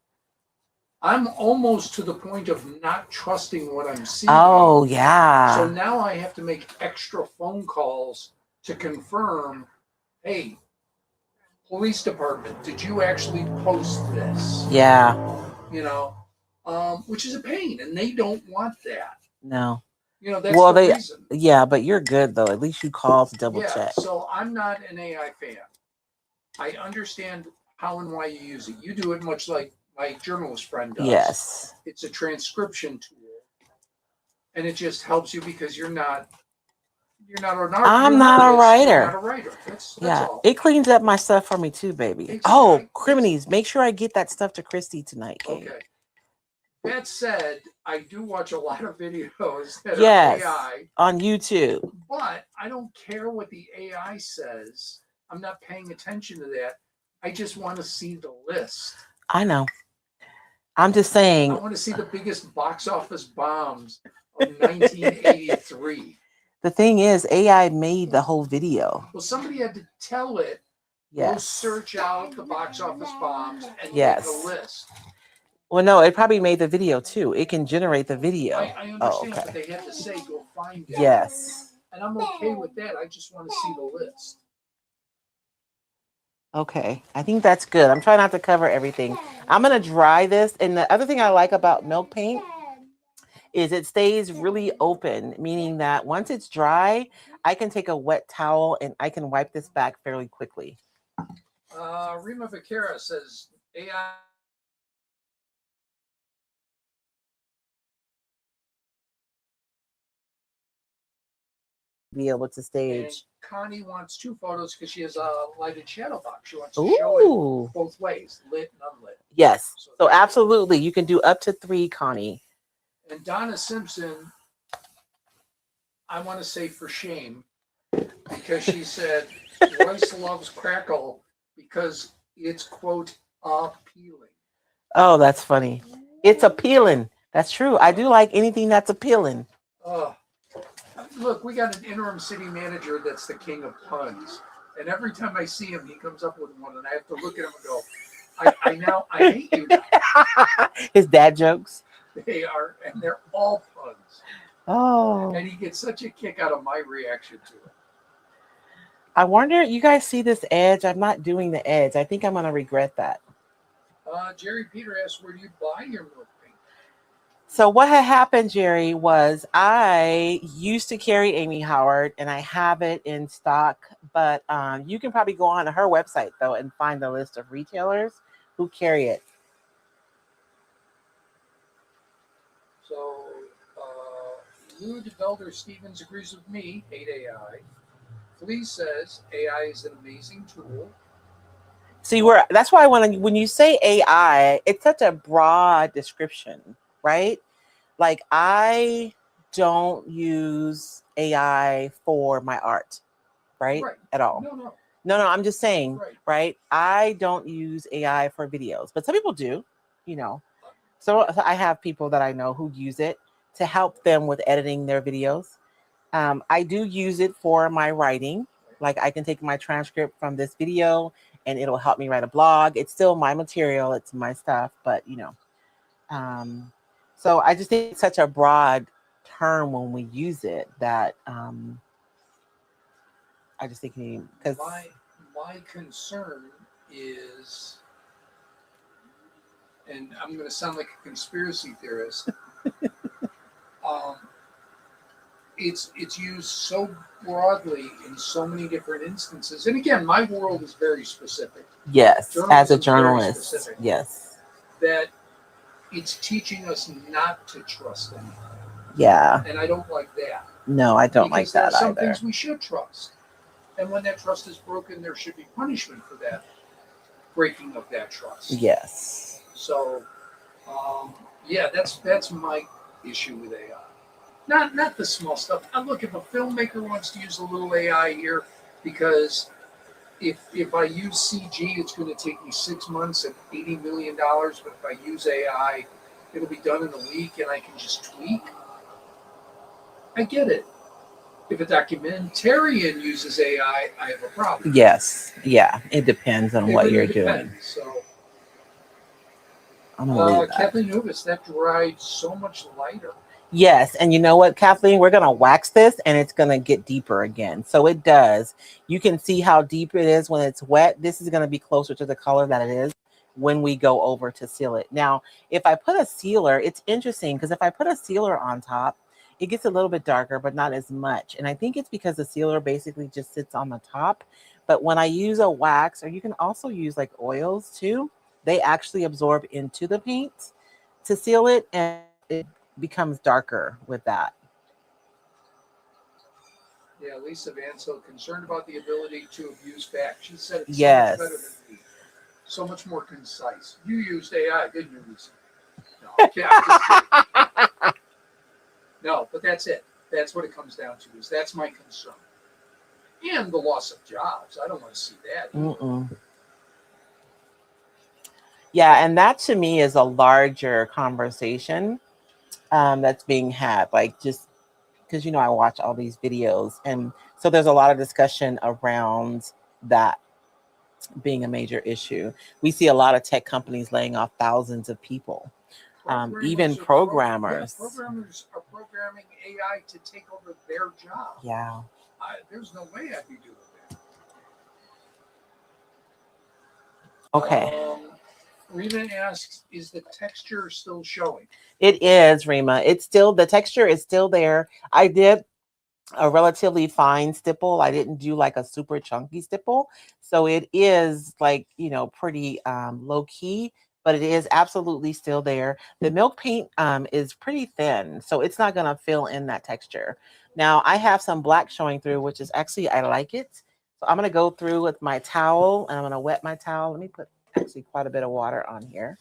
I'm almost to the point of not trusting what I'm seeing. Oh, yeah. So now I have to make extra phone calls to confirm, hey, police department, did you actually post this? Yeah. Which is a pain, and they don't want that. No. That's the reason. Yeah, but you're good though. At least you call to double check. So I'm not an AI fan. I understand how and why you use it. You do it much like my journalist friend does. Yes. It's a transcription tool, and it just helps you because you're not an artist. I'm not a writer. You're not a writer. That's all. It cleans up my stuff for me too, baby. Exactly. Oh, criminies. Make sure I get that stuff to Christy tonight, Kate. Okay. That said, I do watch a lot of videos that are AI. On YouTube. But I don't care what the AI says. I'm not paying attention to that. I just want to see the list. I know. I'm just saying. I want to see the biggest box office bombs of 1983. The thing is, AI made the whole video. Well, somebody had to tell it Go Yes. search out the box office bombs and Yes. make a list. Well, no, it probably made the video too. It can generate the video. I understand, but they had to say go find it. Yes. And I'm okay with that. I just want to see the list. Okay. I think that's good. I'm trying not to cover everything. I'm going to dry this. And the other thing I like about milk paint is it stays really open, meaning that once it's dry, I can take a wet towel and I can wipe this back fairly quickly. Rima Vaquera says AI Be able to and stage. Connie wants 2 photos because she has a lighted shadow box. She wants to show it Ooh. both ways, lit and unlit. Yes. So So that's good. absolutely, you can do up to 3, Connie. And Donna Simpson, I want to say for shame, because she said Royce loves crackle because it's, quote, appealing. Oh, that's funny. It's appealing. That's true. I do like anything that's appealing. Look, we got an interim city manager that's the king of puns. And every time I see him, he comes up with one, and I have to look at him and go, I hate you now. His dad jokes. They are, and they're all puns. Oh. And he gets such a kick out of my reaction to it. I wonder, you guys see this edge? I'm not doing the edge. I think I'm going to regret that. Jerry Peter asks, where do you buy your milk paint? So what had happened, Jerry, was I used to carry Amy Howard, and I have it in stock. But you can probably go on her website, though, and find the list of retailers who carry it. So, Lou DeVelder Stevens agrees with me, hate AI. Flea says AI is an amazing tool. See, that's why when you say AI, it's such a broad description, right? Like, I don't use AI for my art, right? At all. No, I'm just saying, right? I don't use AI for videos, but some people do, you know. So I have people that I know who use it to help them with editing their videos. I do use it for my writing. Like, I can take my transcript from this video and it'll help me write a blog. It's still my material, it's my stuff, but so I just think it's such a broad term when we use it that I just think because my concern is, and I'm going to sound like a conspiracy theorist. It's used so broadly in so many different instances, and again, my world is very specific. Yes, as a journalist, yes, that it's teaching us not to trust anything. Yeah, and I don't like that. No, I don't like that either. Some either. things we should trust, and when that trust is broken, there should be punishment for that breaking of that trust. Yes. So, yeah, that's my issue with AI. Not the small stuff. Look, if a filmmaker wants to use a little AI here, because if I use CG, it's going to take me 6 months and $80 million. But if I use AI, it'll be done in a week, and I can just tweak. I get it. If a documentarian uses AI, I have a problem. Yes. Yeah. It depends on what you're doing. So, I'm gonna leave that. Kathleen Hubis, that dried so much lighter. Yes, and you know what, Kathleen, we're gonna wax this and it's gonna get deeper again. So it does. You can see how deep it is when it's wet. This is gonna be closer to the color that it is when we go over to seal it. Now, if I put a sealer, it's interesting because if I put a sealer on top, it gets a little bit darker, but not as much. And I think it's because the sealer basically just sits on the top. But when I use a wax, or you can also use like oils too, they actually absorb into the paint to seal it, and it becomes darker with that. Yeah, Lisa Van so concerned about the ability to abuse facts. She said it's Yes. so much better than me. So much more concise. You used AI, didn't you, Lisa? No, yeah, no, but that's it. That's what it comes down to. That's my concern. And the loss of jobs. I don't want to see that. Yeah, and that to me is a larger conversation that's being had. Like, just because, I watch all these videos. And so there's a lot of discussion around that. being a major issue. We see a lot of tech companies laying off thousands of people, even programmers. Programmers are programming AI to take over their job. Yeah. There's no way I'd be doing that. Okay. Rena asks, is the texture still showing? It is, Rima. It's still, the texture is still there. I did a relatively fine stipple. I didn't do like a super chunky stipple. So it is like, pretty low key, but it is absolutely still there. The milk paint is pretty thin, so it's not going to fill in that texture. Now I have some black showing through, which is actually, I like it. So I'm going to go through with my towel and I'm going to wet my towel. Let me put actually quite a bit of water on here.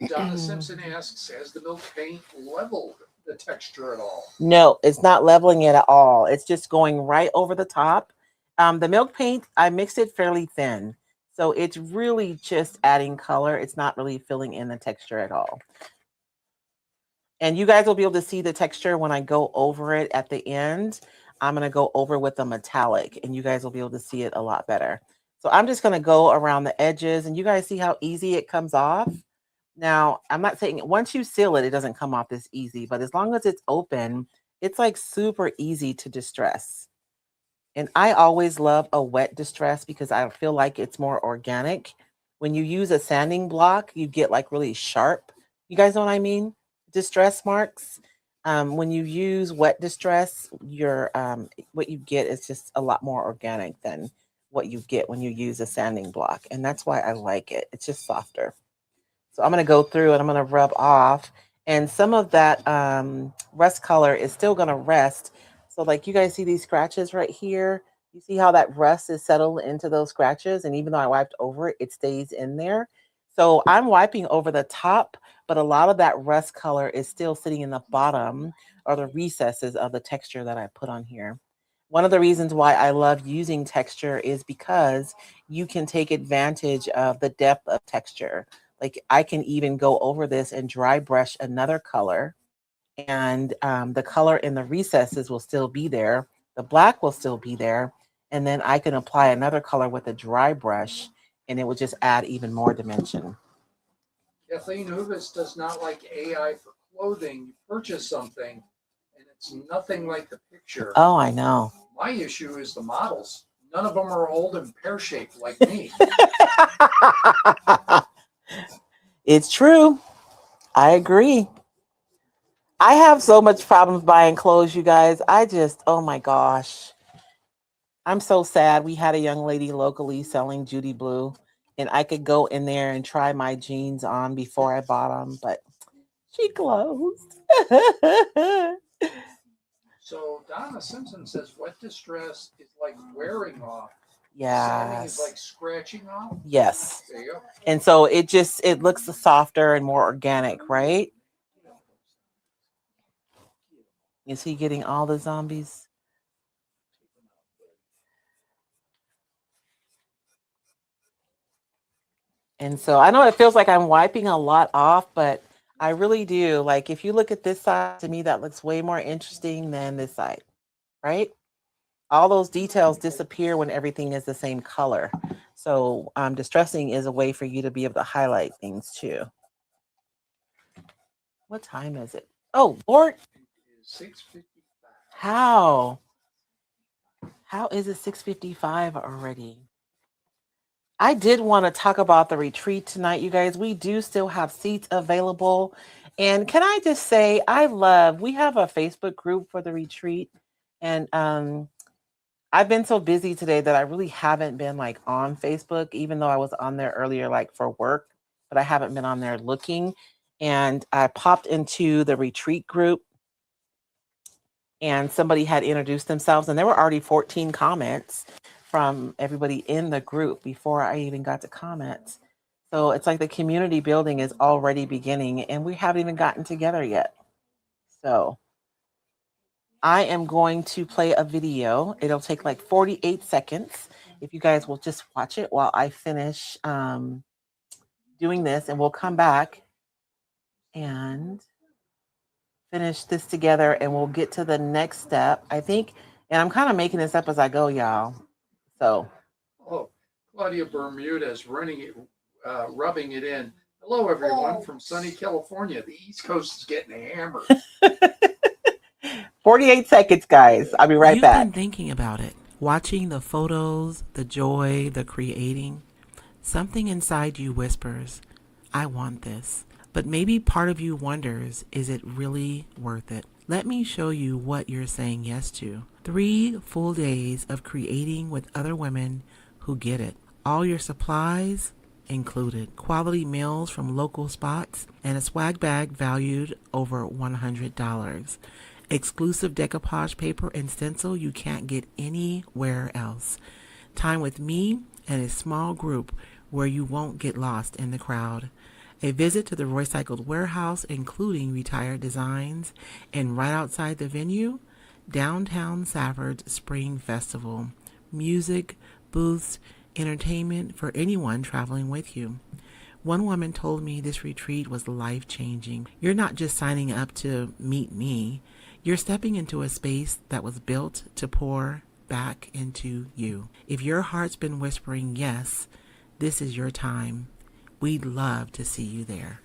Donna Simpson asks, has the milk paint leveled the texture at all? No, it's not leveling it at all. It's just going right over the top. The milk paint, I mixed it fairly thin. So it's really just adding color. It's not really filling in the texture at all. And you guys will be able to see the texture when I go over it at the end. I'm going to go over with the metallic and you guys will be able to see it a lot better. So I'm just going to go around the edges and you guys see how easy it comes off. Now, I'm not saying once you seal it, it doesn't come off this easy, but as long as it's open, it's like super easy to distress. And I always love a wet distress because I feel like it's more organic. When you use a sanding block, you get like really sharp. You guys know what I mean? Distress marks. When you use wet distress, what you get is just a lot more organic than what you get when you use a sanding block. And that's why I like it. It's just softer. So I'm going to go through and I'm going to rub off. And some of that rust color is still going to rest. So like you guys see these scratches right here. You see how that rust is settled into those scratches. And even though I wiped over it, it stays in there. So I'm wiping over the top, but a lot of that rust color is still sitting in the bottom or the recesses of the texture that I put on here. One of the reasons why I love using texture is because you can take advantage of the depth of texture. Like I can even go over this and dry brush another color and the color in the recesses will still be there. The black will still be there. And then I can apply another color with a dry brush and it will just add even more dimension. Kathleen Huvis does not like AI for clothing. You purchase something and it's nothing like the picture. Oh, I know. My issue is the models. None of them are old and pear-shaped like me. It's true. I agree. I have so much problems buying clothes, you guys. Oh my gosh. I'm so sad. We had a young lady locally selling Judy Blue, and I could go in there and try my jeans on before I bought them, but she closed. So Donna Simpson says wet distress is like wearing off. Yeah. Sanding is like scratching off. Yes. There you go. And so it looks softer and more organic, right? Is he getting all the zombies? And so I know it feels like I'm wiping a lot off, but I really do. Like if you look at this side, to me, that looks way more interesting than this side, right? All those details disappear when everything is the same color. So distressing is a way for you to be able to highlight things too. What time is it? Oh, Lord. 6:55. How is it 6:55 already? I did want to talk about the retreat tonight, you guys. We do still have seats available. And can I just say, we have a Facebook group for the retreat. And I've been so busy today that I really haven't been like on Facebook, even though I was on there earlier, like for work, but I haven't been on there looking. And I popped into the retreat group and somebody had introduced themselves and there were already 14 comments from everybody in the group before I even got to comment. So it's like the community building is already beginning and we haven't even gotten together yet. So I am going to play a video. It'll take like 48 seconds. If you guys will just watch it while I finish doing this, and we'll come back and finish this together and we'll get to the next step. I think, and I'm kind of making this up as I go, y'all. So, Oh, Claudia Bermudez rubbing it in. Hello, everyone from sunny California. The East Coast is getting hammered. 48 seconds, guys. I'll be right You've back. been thinking about it, watching the photos, the joy, the creating. Something inside you whispers, I want this. But maybe part of you wonders, is it really worth it? Let me show you what you're saying yes to. 3 full days of creating with other women who get it. All your supplies included. Quality meals from local spots and a swag bag valued over $100. Exclusive decoupage paper and stencil you can't get anywhere else. Time with me and a small group where you won't get lost in the crowd. A visit to the Royce warehouse, including retired designs, and right outside the venue, downtown Safford's Spring Festival. Music, booths, entertainment for anyone traveling with you. One woman told me this retreat was life-changing. You're not just signing up to meet me. You're stepping into a space that was built to pour back into you. If your heart's been whispering yes, this is your time. We'd love to see you there.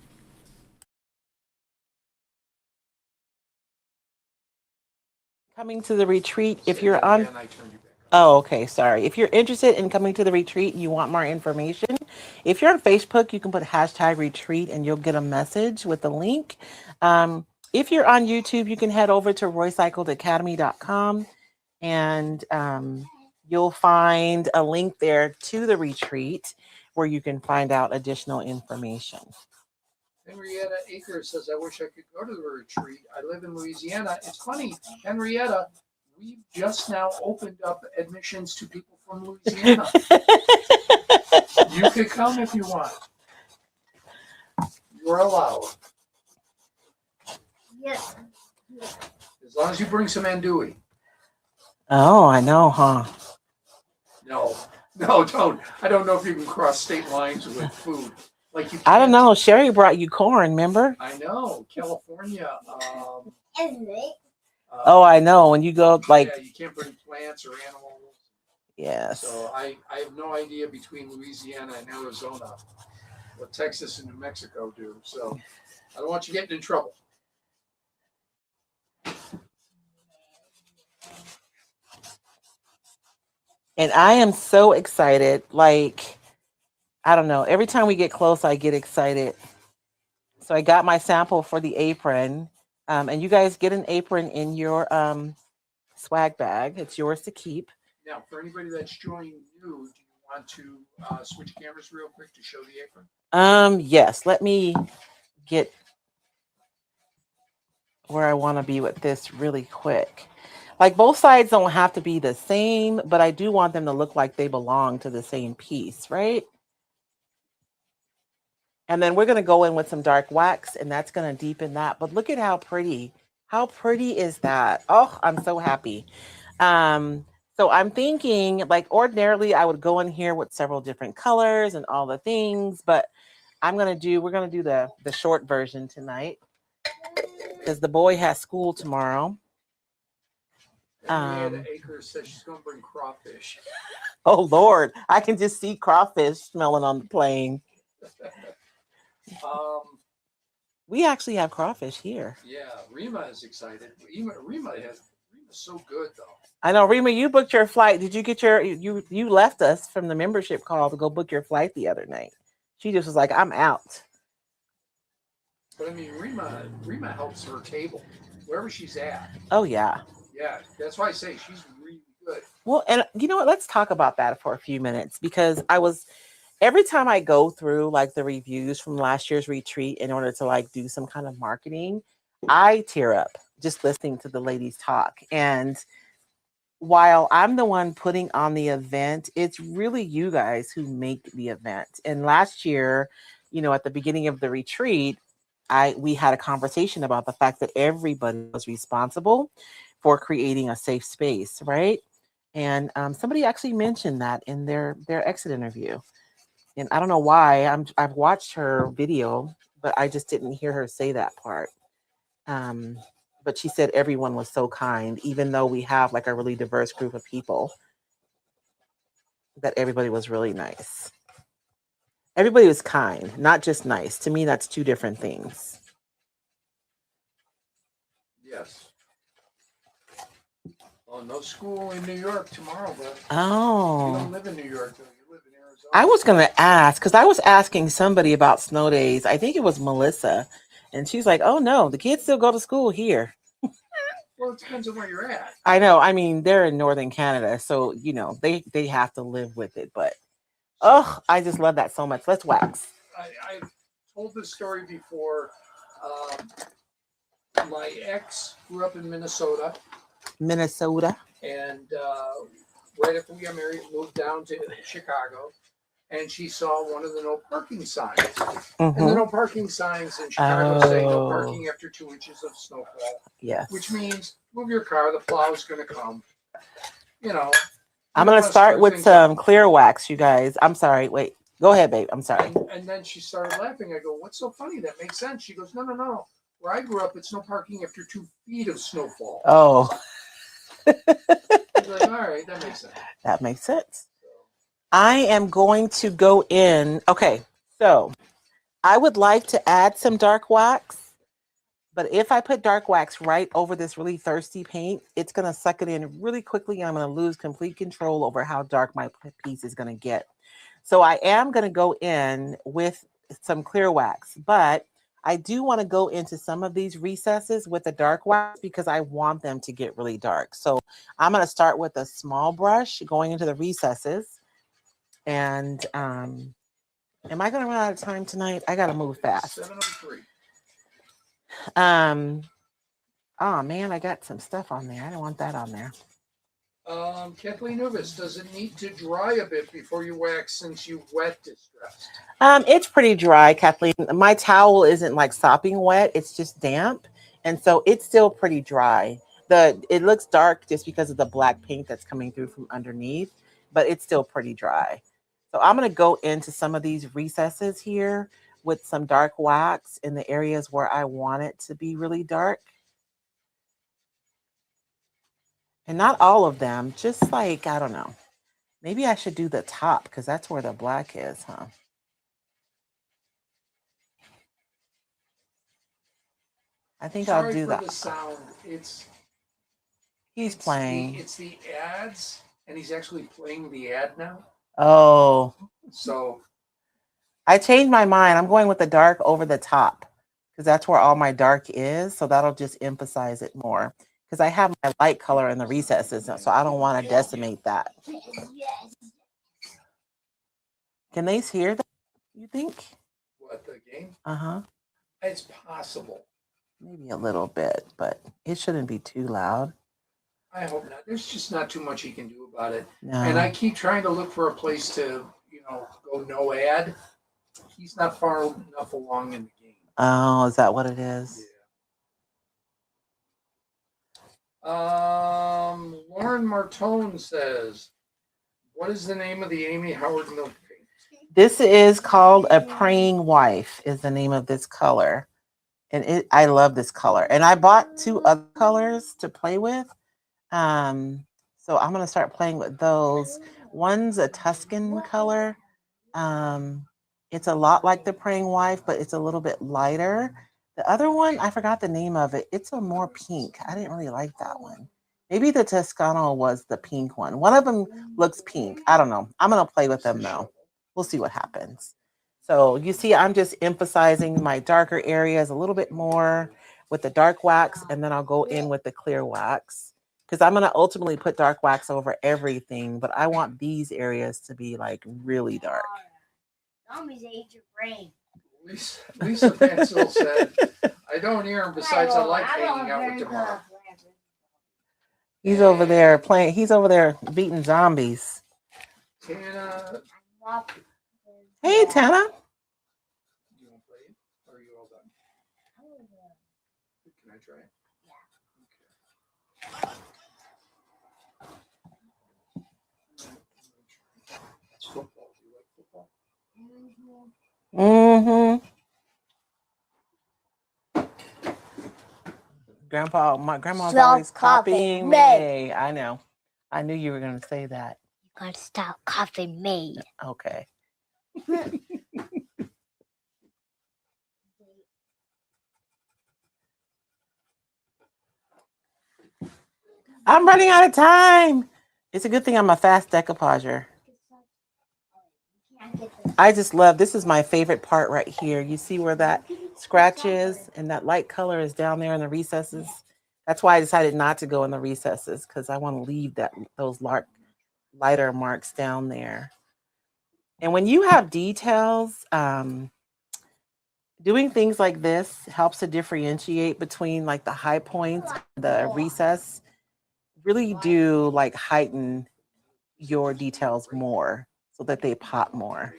Coming to the retreat, if Say you're that on... again, I turned you back on. Oh, okay. Sorry. If you're interested in coming to the retreat and you want more information, if you're on Facebook, you can put hashtag retreat and you'll get a message with the link. If you're on YouTube, you can head over to roycycledacademy.com and you'll find a link there to the retreat where you can find out additional information. Henrietta Akers says, I wish I could go to the retreat. I live in Louisiana. It's funny, Henrietta, we've just now opened up admissions to people from Louisiana. You could come if you want. You are allowed. Yes. As long as you bring some andouille. Oh, I know, huh? No, don't. I don't know if you can cross state lines with food. Like you I don't can't- know. Sherry brought you corn, remember? I know. California. Isn't it? Oh, I know. When you go, like, Yeah, you can't bring plants or animals. yes. So I have no idea between Louisiana and Arizona what Texas and New Mexico do. So I don't want you getting in trouble. And I am so excited. Like, I don't know. Every time we get close, I get excited. So I got my sample for the apron. And you guys get an apron in your swag bag. It's yours to keep. Now, for anybody that's joining new, do you want to switch cameras real quick to show the apron? Yes, let me get where I want to be with this really quick. Like, both sides don't have to be the same, but I do want them to look like they belong to the same piece, right? And then we're going to go in with some dark wax, and that's going to deepen that. But look at how pretty. How pretty is that? Oh, I'm so happy. So I'm thinking, like, ordinarily I would go in here with several different colors and all the things, but we're going to do the short version tonight because the boy has school tomorrow. Henrietta Akers says she's going to bring crawfish. Oh, Lord, I can just see crawfish smelling on the plane. We actually have crawfish here. Yeah, Rima is excited. Rima's so good, though. I know, Rima, you booked your flight. Did you get you left us from the membership call to go book your flight the other night? She just was like, I'm out. But I mean, Rima helps her table, wherever she's at. Oh, yeah. Yeah, that's why I say she's really good. Well, and you know what? Let's talk about that for a few minutes because every time I go through like the reviews from last year's retreat in order to like do some kind of marketing, I tear up just listening to the ladies talk. And while I'm the one putting on the event, it's really you guys who make the event. And last year, at the beginning of the retreat, we had a conversation about the fact that everybody was responsible for creating a safe space, right? And somebody actually mentioned that in their exit interview. And I don't know why. I've watched her video, but I just didn't hear her say that part. But she said everyone was so kind, even though we have like a really diverse group of people. that everybody was really nice. Everybody was kind, not just nice. To me, that's two different things. Yes. Oh, no school in New York tomorrow, but you Oh. don't live in New York, though. You live in Arizona. I was going to ask, because I was asking somebody about snow days. I think it was Melissa. And she's like, oh, no, the kids still go to school here. Well, it depends on where you're at. I know. I mean, they're in Northern Canada. So, you know, they have to live with it. But, oh, I just love that so much. Let's wax. I've told this story before. My ex grew up in Minnesota. Minnesota. And right after we got married, moved down to Chicago. And she saw one of the no parking signs. And the no parking signs in Chicago say no parking after 2 inches of snowfall. Yes. Which means move your car, the plow's going to come. You know. I'm going to start with some clear wax, you guys. I'm sorry. Wait. Go ahead, babe. I'm sorry. And then she started laughing. I go, what's so funny? That makes sense. She goes, no. Where I grew up, it's no parking after 2 feet of snowfall. Oh. I was like, all right, that makes sense. That makes sense. I am going to go in. Okay, so I would like to add some dark wax, but if I put dark wax right over this really thirsty paint, it's going to suck it in really quickly. I'm going to lose complete control over how dark my piece is going to get. So I am going to go in with some clear wax, but I do want to go into some of these recesses with the dark wax because I want them to get really dark. So I'm going to start with a small brush going into the recesses. And am I going to run out of time tonight? I got to move fast. 7:03. Oh man, I got some stuff on there. I don't want that on there. Kathleen Uvis, does it need to dry a bit before you wax since you wet distressed? It's pretty dry, Kathleen. My towel isn't like sopping wet. It's just damp. And so it's still pretty dry. It looks dark just because of the black paint that's coming through from underneath, but it's still pretty dry. So I'm going to go into some of these recesses here with some dark wax in the areas where I want it to be really dark. And not all of them, just like, I don't know. Maybe I should do the top because that's where the black is, huh? I think I'll do that. The sound. He's playing. It's the ads, and he's actually playing the ad now. Oh. So I changed my mind. I'm going with the dark over the top because that's where all my dark is. So that'll just emphasize it more because I have my light color in the recesses. So I don't want to decimate that. Can they hear that, you think? What, the game? Uh-huh. It's possible. Maybe a little bit, but it shouldn't be too loud. I hope not. There's just not too much he can do about it. No. And I keep trying to look for a place to, go no ad. He's not far enough along in the game. Oh, is that what it is? Yeah. Lauren Martone says, what is the name of the Amy Howard milk paint? This is called a Praying Wife is the name of this color. And I love this color. And I bought 2 other colors to play with. So I'm going to start playing with those. One's a Tuscan color. It's a lot like the Praying Wife, but it's a little bit lighter. The other one, I forgot the name of it. It's a more pink. I didn't really like that one. Maybe the Toscano was the pink one. One of them looks pink. I don't know. I'm going to play with them though. We'll see what happens. So you see, I'm just emphasizing my darker areas a little bit more with the dark wax, and then I'll go in with the clear wax because I'm going to ultimately put dark wax over everything, but I want these areas to be like really dark. Zombies ate your brain. Lisa Mansell said, I don't hear him besides I like hanging out with Tamara. He's over there playing. He's over there beating zombies. Tana. Hey, Tana. You want to play it? Or are you all done? Can I try it? Yeah. Okay. It's football. Do you like football? Mm-hmm. My grandma's always copying me. I know. I knew you were going to say that. gonna stop coughing me. Okay. I'm running out of time. It's a good thing I'm a fast decoupager. I just love, this is my favorite part right here. You see where that scratch is and that light color is down there in the recesses. That's why I decided not to go in the recesses, because I want to leave those lighter marks down there. And when you have details, doing things like this helps to differentiate between like the high points, the recess, really do like heighten your details more so that they pop more.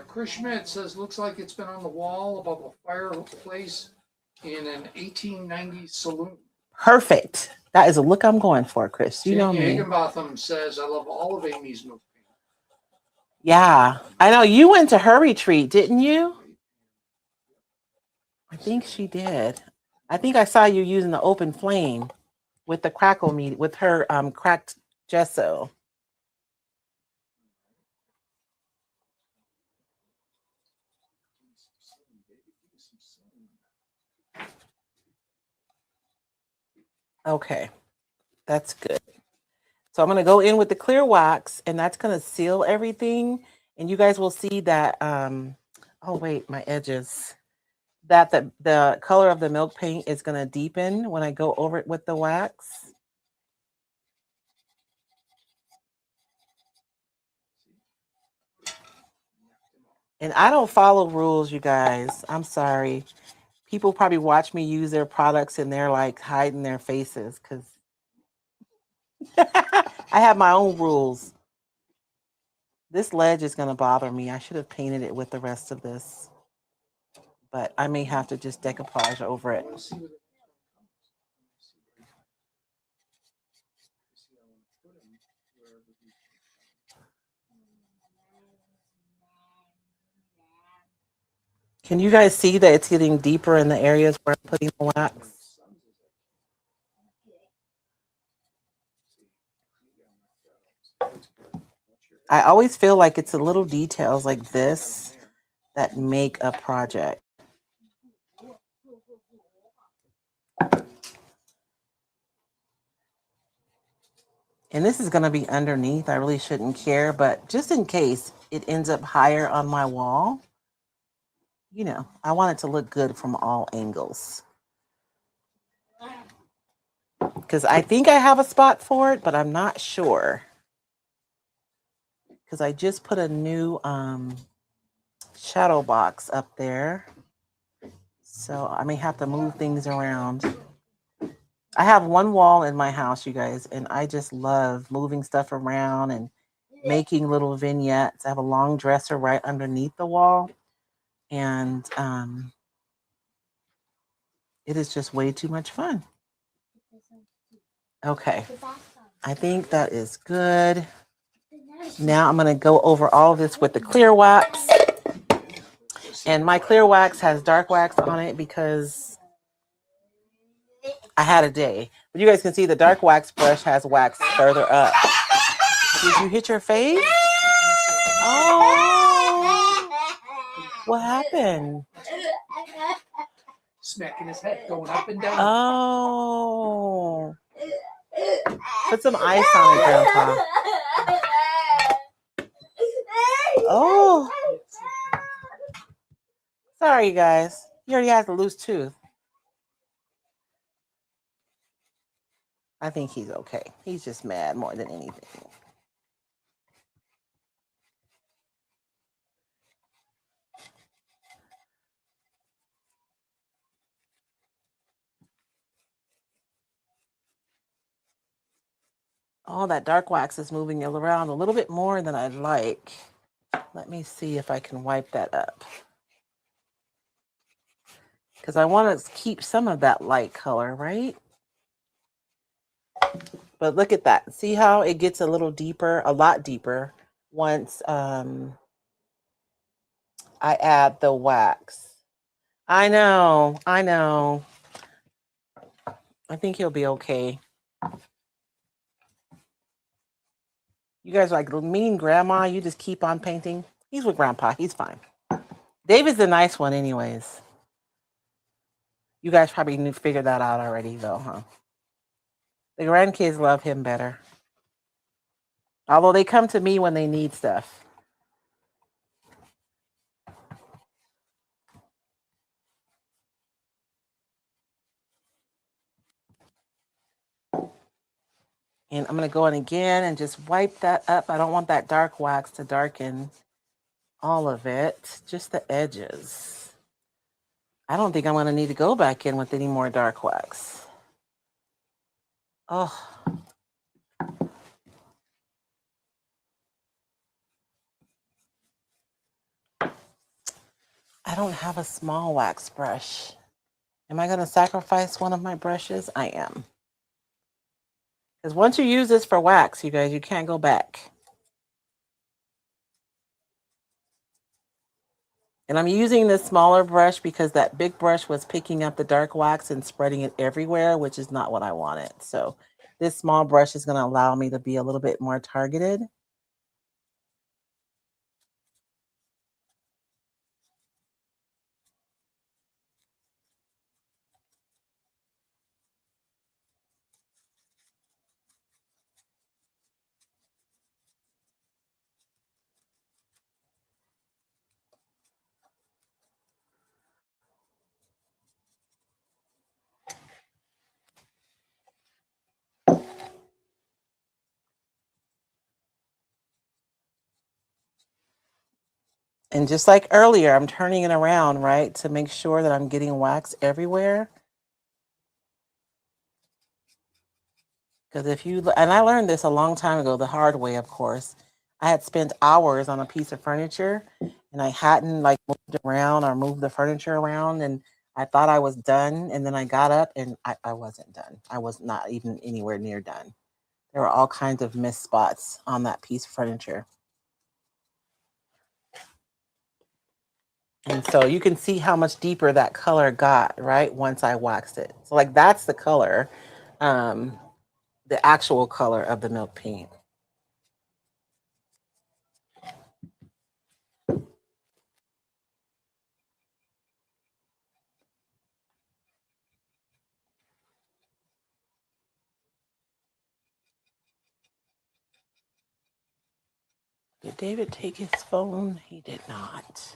Chris Schmidt says, looks like it's been on the wall above a fireplace in an 1890s saloon. Perfect. That is a look I'm going for, Chris. You know Tanya me. Higginbotham says, I love all of Amy's milk paint. Yeah. I know you went to her retreat, didn't you? I think she did. I think I saw you using the open flame with the crackle meat with her cracked gesso. Okay, that's good. So I'm going to go in with the clear wax, and that's going to seal everything. And you guys will see that, oh wait, my edges, that the color of the milk paint is going to deepen when I go over it with the wax. And I don't follow rules, you guys. I'm sorry. People probably watch me use their products and they're like hiding their faces because I have my own rules. This ledge is going to bother me. I should have painted it with the rest of this, but I may have to just decoupage over it. Can you guys see that it's getting deeper in the areas where I'm putting the wax? I always feel like it's the little details like this that make a project. And this is going to be underneath. I really shouldn't care, but just in case it ends up higher on my wall, you know, I want it to look good from all angles. Because I think I have a spot for it, but I'm not sure. Because I just put a new shadow box up there. So I may have to move things around. I have one wall in my house, you guys, and I just love moving stuff around and making little vignettes. I have a long dresser right underneath the wall, and it is just way too much fun. Okay, I think that is good. Now I'm going to go over all of this with the clear wax. And my clear wax has dark wax on it because I had a day. But you guys can see the dark wax brush has wax further up. Did you hit your face? Oh, what happened? Smacking his head, going up and down. Oh, put some ice on it, Grandpa. Oh, sorry, you guys. He already has a loose tooth. I think he's okay. He's just mad more than anything. Oh, that dark wax is moving around a little bit more than I'd like. Let me see if I can wipe that up. Because I want to keep some of that light color, right? But look at that. See how it gets a little deeper, a lot deeper, once I add the wax. I know. I think he'll be okay. You guys are like, mean grandma, you just keep on painting. He's with grandpa. He's fine. David's the nice one anyways. You guys probably figured that out already though, huh? The grandkids love him better. Although they come to me when they need stuff. And I'm going to go in again and just wipe that up. I don't want that dark wax to darken all of it, just the edges. I don't think I'm going to need to go back in with any more dark wax. Oh. I don't have a small wax brush. Am I going to sacrifice one of my brushes? I am. Because once you use this for wax, you guys, you can't go back. And I'm using this smaller brush because that big brush was picking up the dark wax and spreading it everywhere, which is not what I wanted. So this small brush is going to allow me to be a little bit more targeted. And just like earlier, I'm turning it around, right, to make sure that I'm getting wax everywhere. Because if you, and I learned this a long time ago, the hard way, of course. I had spent hours on a piece of furniture and I hadn't like moved around or moved the furniture around. And I thought I was done. And then I got up and I wasn't done. I was not even anywhere near done. There were all kinds of missed spots on that piece of furniture. And so you can see how much deeper that color got, right? Once I waxed it. So like that's the color, the actual color of the milk paint. Did David take his phone? He did not.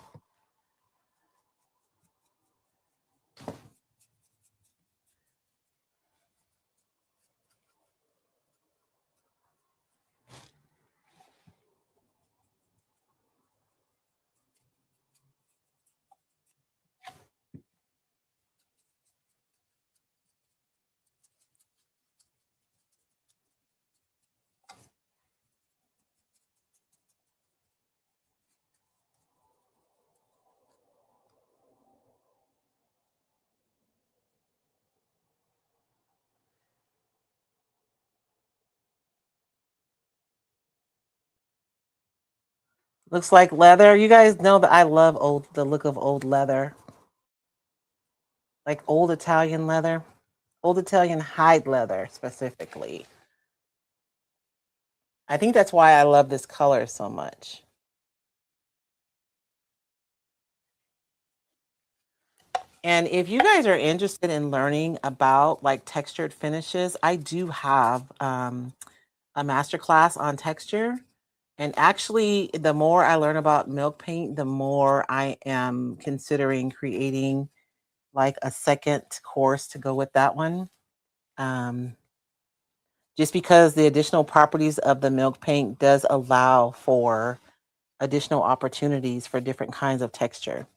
Looks like leather. You guys know that I love the look of old leather. Like old Italian leather. Old Italian hide leather specifically. I think that's why I love this color so much. And if you guys are interested in learning about like textured finishes, I do have a masterclass on texture. And actually, the more I learn about milk paint, the more I am considering creating like a second course to go with that one. Just because the additional properties of the milk paint does allow for additional opportunities for different kinds of texture.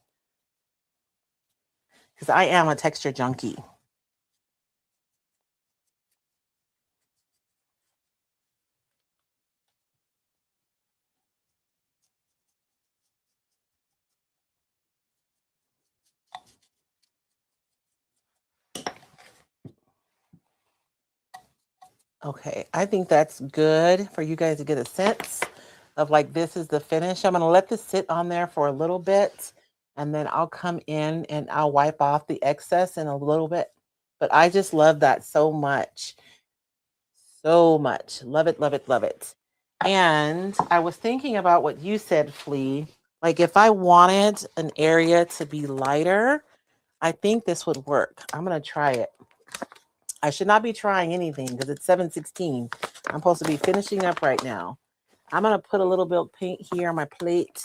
Because I am a texture junkie. Okay, I think that's good for you guys to get a sense of like, this is the finish. I'm going to let this sit on there for a little bit, and then I'll come in and I'll wipe off the excess in a little bit, But I just love that so much. So much. Love it, love it, love it. And I was thinking about what you said, Flea. Like if I wanted an area to be lighter, I think this would work. I'm going to try it. I should not be trying anything because it's 7:16. I'm supposed to be finishing up right now. I'm going to put a little bit of paint here on my plate.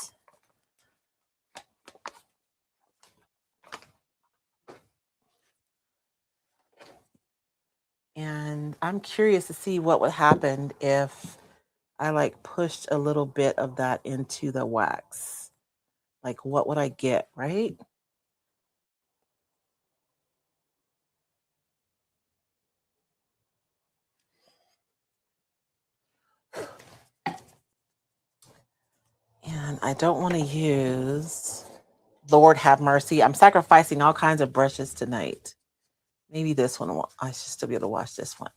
And I'm curious to see what would happen if I like pushed a little bit of that into the wax. Like what would I get, right? And I don't want to use, Lord have mercy. I'm sacrificing all kinds of brushes tonight. Maybe this one, I should still be able to wash this one.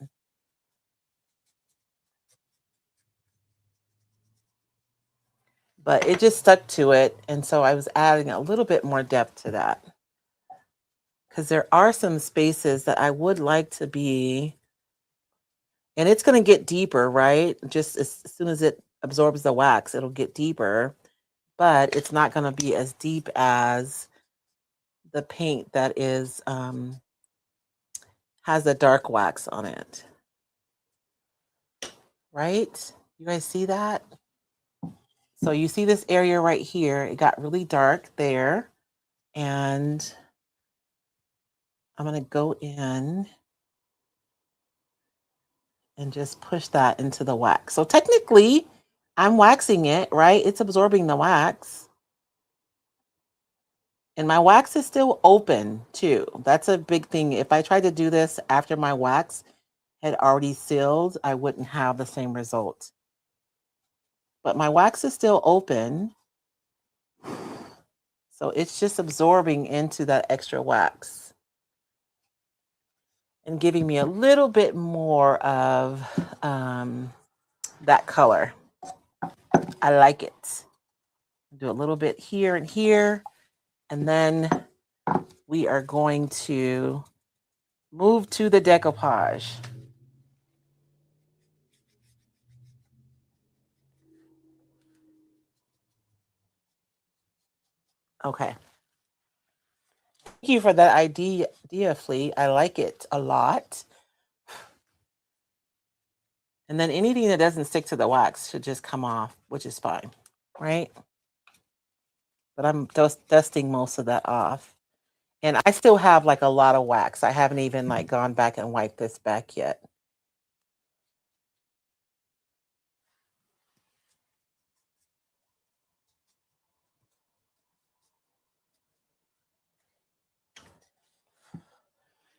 But it just stuck to it. And so I was adding a little bit more depth to that. Because there are some spaces that I would like to be, and it's going to get deeper, right? Just as soon as it absorbs the wax, it'll get deeper. But it's not going to be as deep as the paint that is has the dark wax on it. Right? You guys see that? So you see this area right here, it got really dark there. And I'm going to go in and just push that into the wax. So technically, I'm waxing it, right? It's absorbing the wax. And my wax is still open too. That's a big thing. If I tried to do this after my wax had already sealed, I wouldn't have the same result. But my wax is still open. So it's just absorbing into that extra wax and giving me a little bit more of that color. I like it. Do a little bit here and here. And then we are going to move to the decoupage. Okay. Thank you for that idea, Flea. I like it a lot. And then anything that doesn't stick to the wax should just come off, which is fine, right? But I'm dusting most of that off. And I still have like a lot of wax. I haven't even like gone back and wiped this back yet.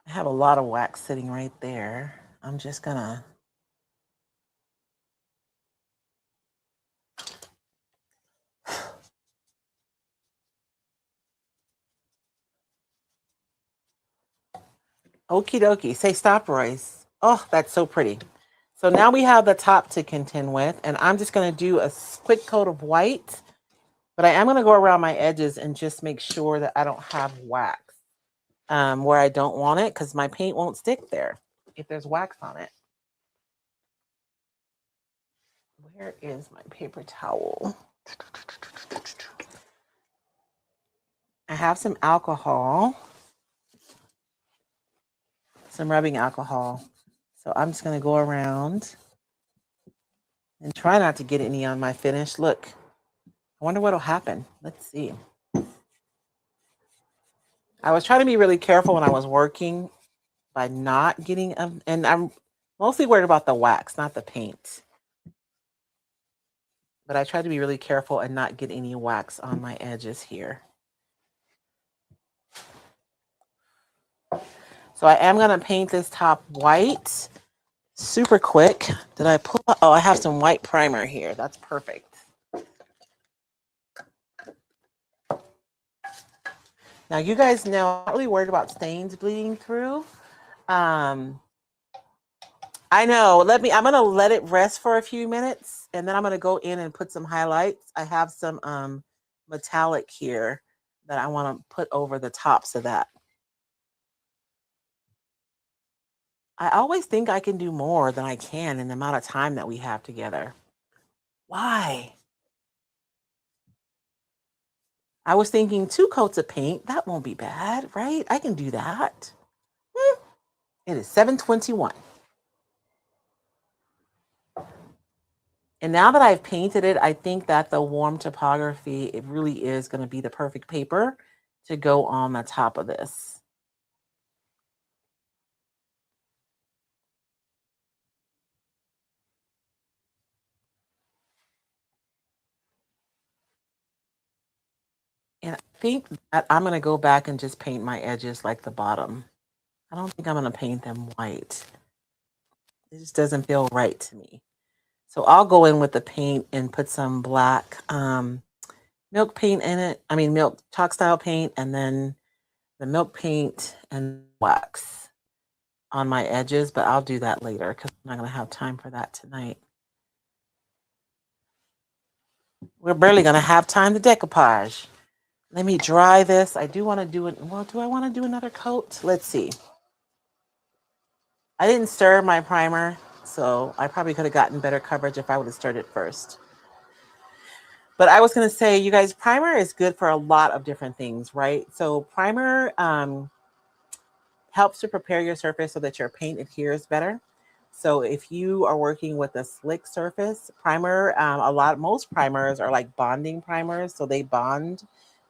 I have a lot of wax sitting right there. I'm just gonna okie dokie. Say stop, Royce. Oh, that's so pretty. So now we have the top to contend with, and I'm just going to do a quick coat of white, but I am going to go around my edges and just make sure that I don't have wax where I don't want it, because my paint won't stick there if there's wax on it. Where is my paper towel? I have some alcohol, some rubbing alcohol. So I'm just going to go around and try not to get any on my finish. Look, I wonder what'll happen. Let's see. I was trying to be really careful when I was working by not getting, and I'm mostly worried about the wax, not the paint. But I tried to be really careful and not get any wax on my edges here. So I am going to paint this top white super quick. Did I pull? Oh, I have some white primer here. That's perfect. Now you guys know I'm not really worried about stains bleeding through. I know. I'm gonna let it rest for a few minutes, and then I'm gonna go in and put some highlights. I have some metallic here that I want to put over the tops of that. I always think I can do more than I can in the amount of time that we have together. Why? I was thinking 2 coats of paint. That won't be bad, right? I can do that. It is 7:21. And now that I've painted it, I think that the warm topography, it really is going to be the perfect paper to go on the top of this. And I think that I'm going to go back and just paint my edges like the bottom. I don't think I'm going to paint them white. It just doesn't feel right to me. So I'll go in with the paint and put some black milk paint in it. I mean, milk chalk style paint, and then the milk paint and wax on my edges. But I'll do that later because I'm not going to have time for that tonight. We're barely going to have time to decoupage. Let me dry this. I do want to do it. Well, do I want to do another coat? Let's see. I didn't stir my primer, so I probably could have gotten better coverage if I would have stirred it first. But I was going to say, you guys, primer is good for a lot of different things, right? So primer helps to prepare your surface so that your paint adheres better. So if you are working with a slick surface, primer, most primers are like bonding primers. So they bond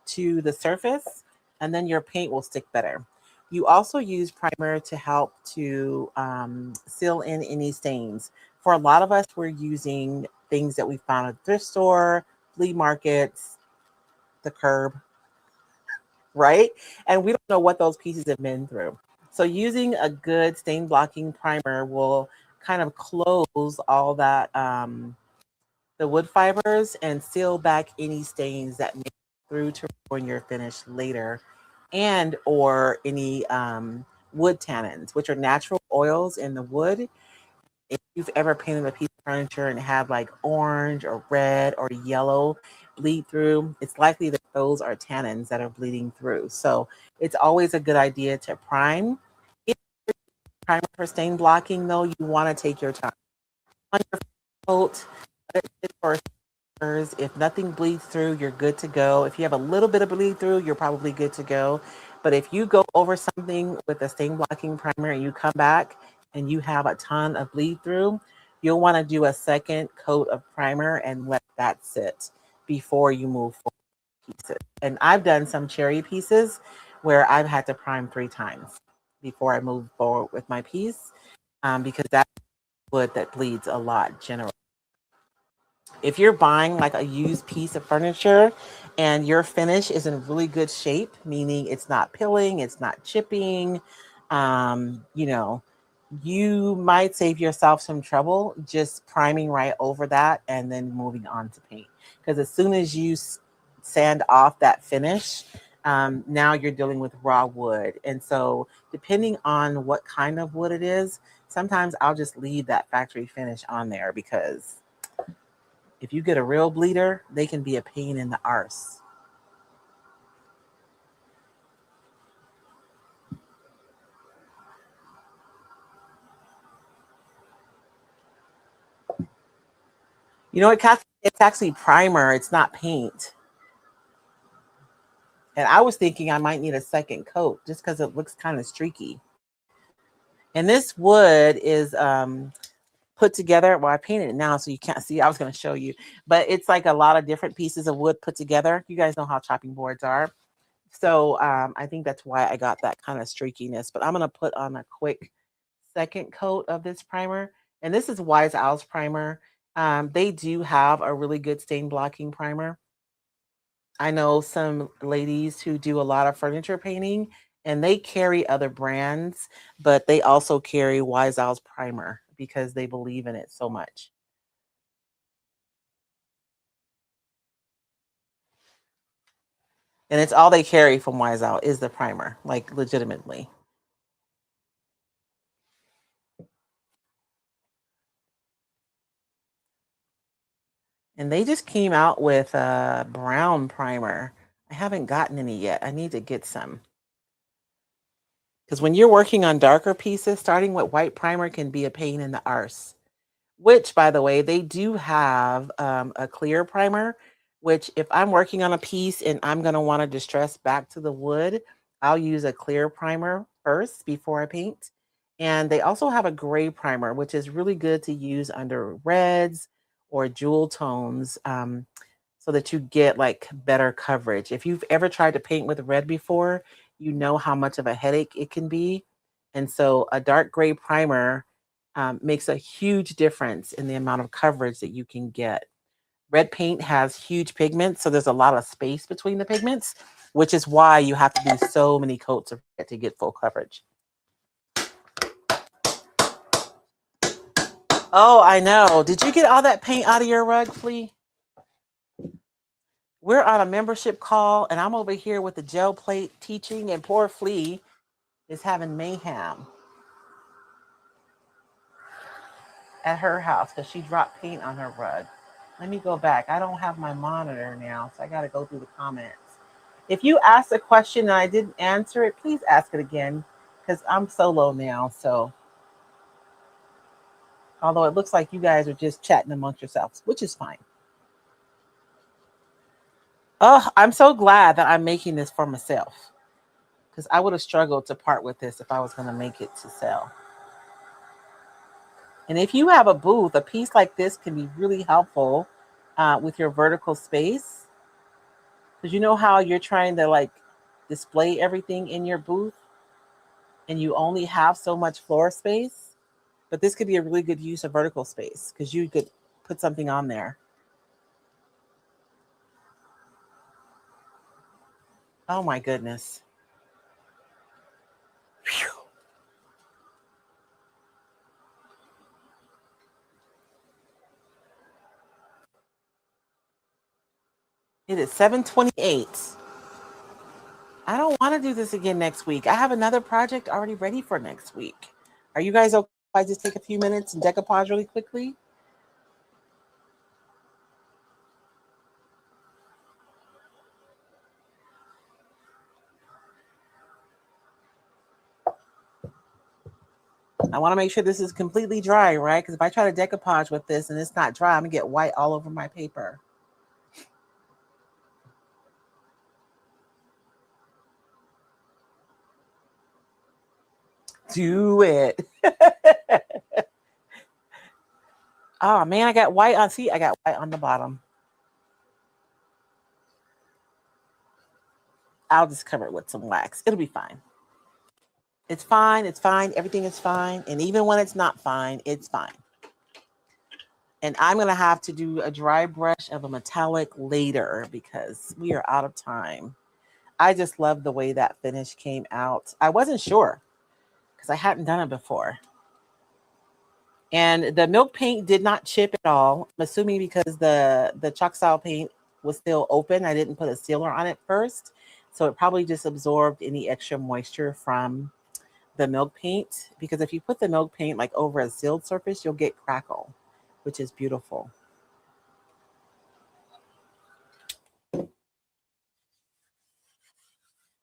to the surface and then your paint will stick better. You also use primer to help to seal in any stains. For a lot of us, we're using things that we found at the thrift store, flea markets, the curb, right? And we don't know what those pieces have been through. So using a good stain blocking primer will kind of close all that, the wood fibers, and seal back any stains that may through to ruin your finish later, and or any wood tannins, which are natural oils in the wood. If you've ever painted a piece of furniture and had like orange or red or yellow bleed through, it's likely that those are tannins that are bleeding through. So it's always a good idea to prime. If you're primer for stain blocking, though, you want to take your time on your coat. Let it sit for hours. If nothing bleeds through, you're good to go. If you have a little bit of bleed through, you're probably good to go. But if you go over something with a stain blocking primer and you come back and you have a ton of bleed through, you'll want to do a second coat of primer and let that sit before you move forward with pieces. And I've done some cherry pieces where I've had to prime 3 times before I move forward with my piece, because that's wood that bleeds a lot generally. If you're buying like a used piece of furniture and your finish is in really good shape, meaning it's not pilling, it's not chipping, you know, you might save yourself some trouble just priming right over that and then moving on to paint. Because as soon as you sand off that finish, now you're dealing with raw wood. And so, depending on what kind of wood it is, sometimes I'll just leave that factory finish on there because if you get a real bleeder, they can be a pain in the arse. You know, it's actually primer. It's not paint. And I was thinking I might need a second coat just because it looks kind of streaky. And this wood is put together. Well, I painted it now, so you can't see. I was going to show you. But it's like a lot of different pieces of wood put together. You guys know how chopping boards are. So I think that's why I got that kind of streakiness. But I'm going to put on a quick second coat of this primer. And this is Wise Owl's primer. They do have a really good stain blocking primer. I know some ladies who do a lot of furniture painting and they carry other brands, but they also carry Wise Owl's primer because they believe in it so much. And it's all they carry from Wise Owl is the primer, like legitimately. And they just came out with a brown primer. I haven't gotten any yet. I need to get some. Because when you're working on darker pieces, starting with white primer can be a pain in the arse. Which, by the way, they do have a clear primer, which if I'm working on a piece and I'm going to want to distress back to the wood, I'll use a clear primer first before I paint. And they also have a gray primer, which is really good to use under reds or jewel tones, so that you get like better coverage. If you've ever tried to paint with red before, you know how much of a headache it can be. And so a dark gray primer makes a huge difference in the amount of coverage that you can get. Red paint has huge pigments, so there's a lot of space between the pigments, which is why you have to do so many coats of red to get full coverage. Oh, I know. Did you get all that paint out of your rug, Flea? We're on a membership call, and I'm over here with the gel plate teaching, and poor Flea is having mayhem at her house because she dropped paint on her rug. Let me go back. I don't have my monitor now, so I got to go through the comments. If you asked a question and I didn't answer it, please ask it again because I'm solo now. So, although it looks like you guys are just chatting amongst yourselves, which is fine. Oh, I'm so glad that I'm making this for myself because I would have struggled to part with this if I was going to make it to sell. And if you have a booth, a piece like this can be really helpful with your vertical space. Because you know how you're trying to like display everything in your booth and you only have so much floor space. But this could be a really good use of vertical space because you could put something on there. Oh my goodness. Whew. It is 7:28. I don't want to do this again next week. I have another project already ready for next week. Are you guys okay if I just take a few minutes and decoupage really quickly? I want to make sure this is completely dry, right? Because if I try to decoupage with this and it's not dry, I'm going to get white all over my paper. Do it. Oh, man, I got white on. See, I got white on the bottom. I'll just cover it with some wax. It'll be fine. It's fine. It's fine. Everything is fine. And even when it's not fine, it's fine. And I'm going to have to do a dry brush of a metallic later because we are out of time. I just love the way that finish came out. I wasn't sure because I hadn't done it before. And the milk paint did not chip at all. I'm assuming because the chalk style paint was still open. I didn't put a sealer on it first. So it probably just absorbed any extra moisture from the milk paint. Because if you put the milk paint like over a sealed surface, you'll get crackle, which is beautiful.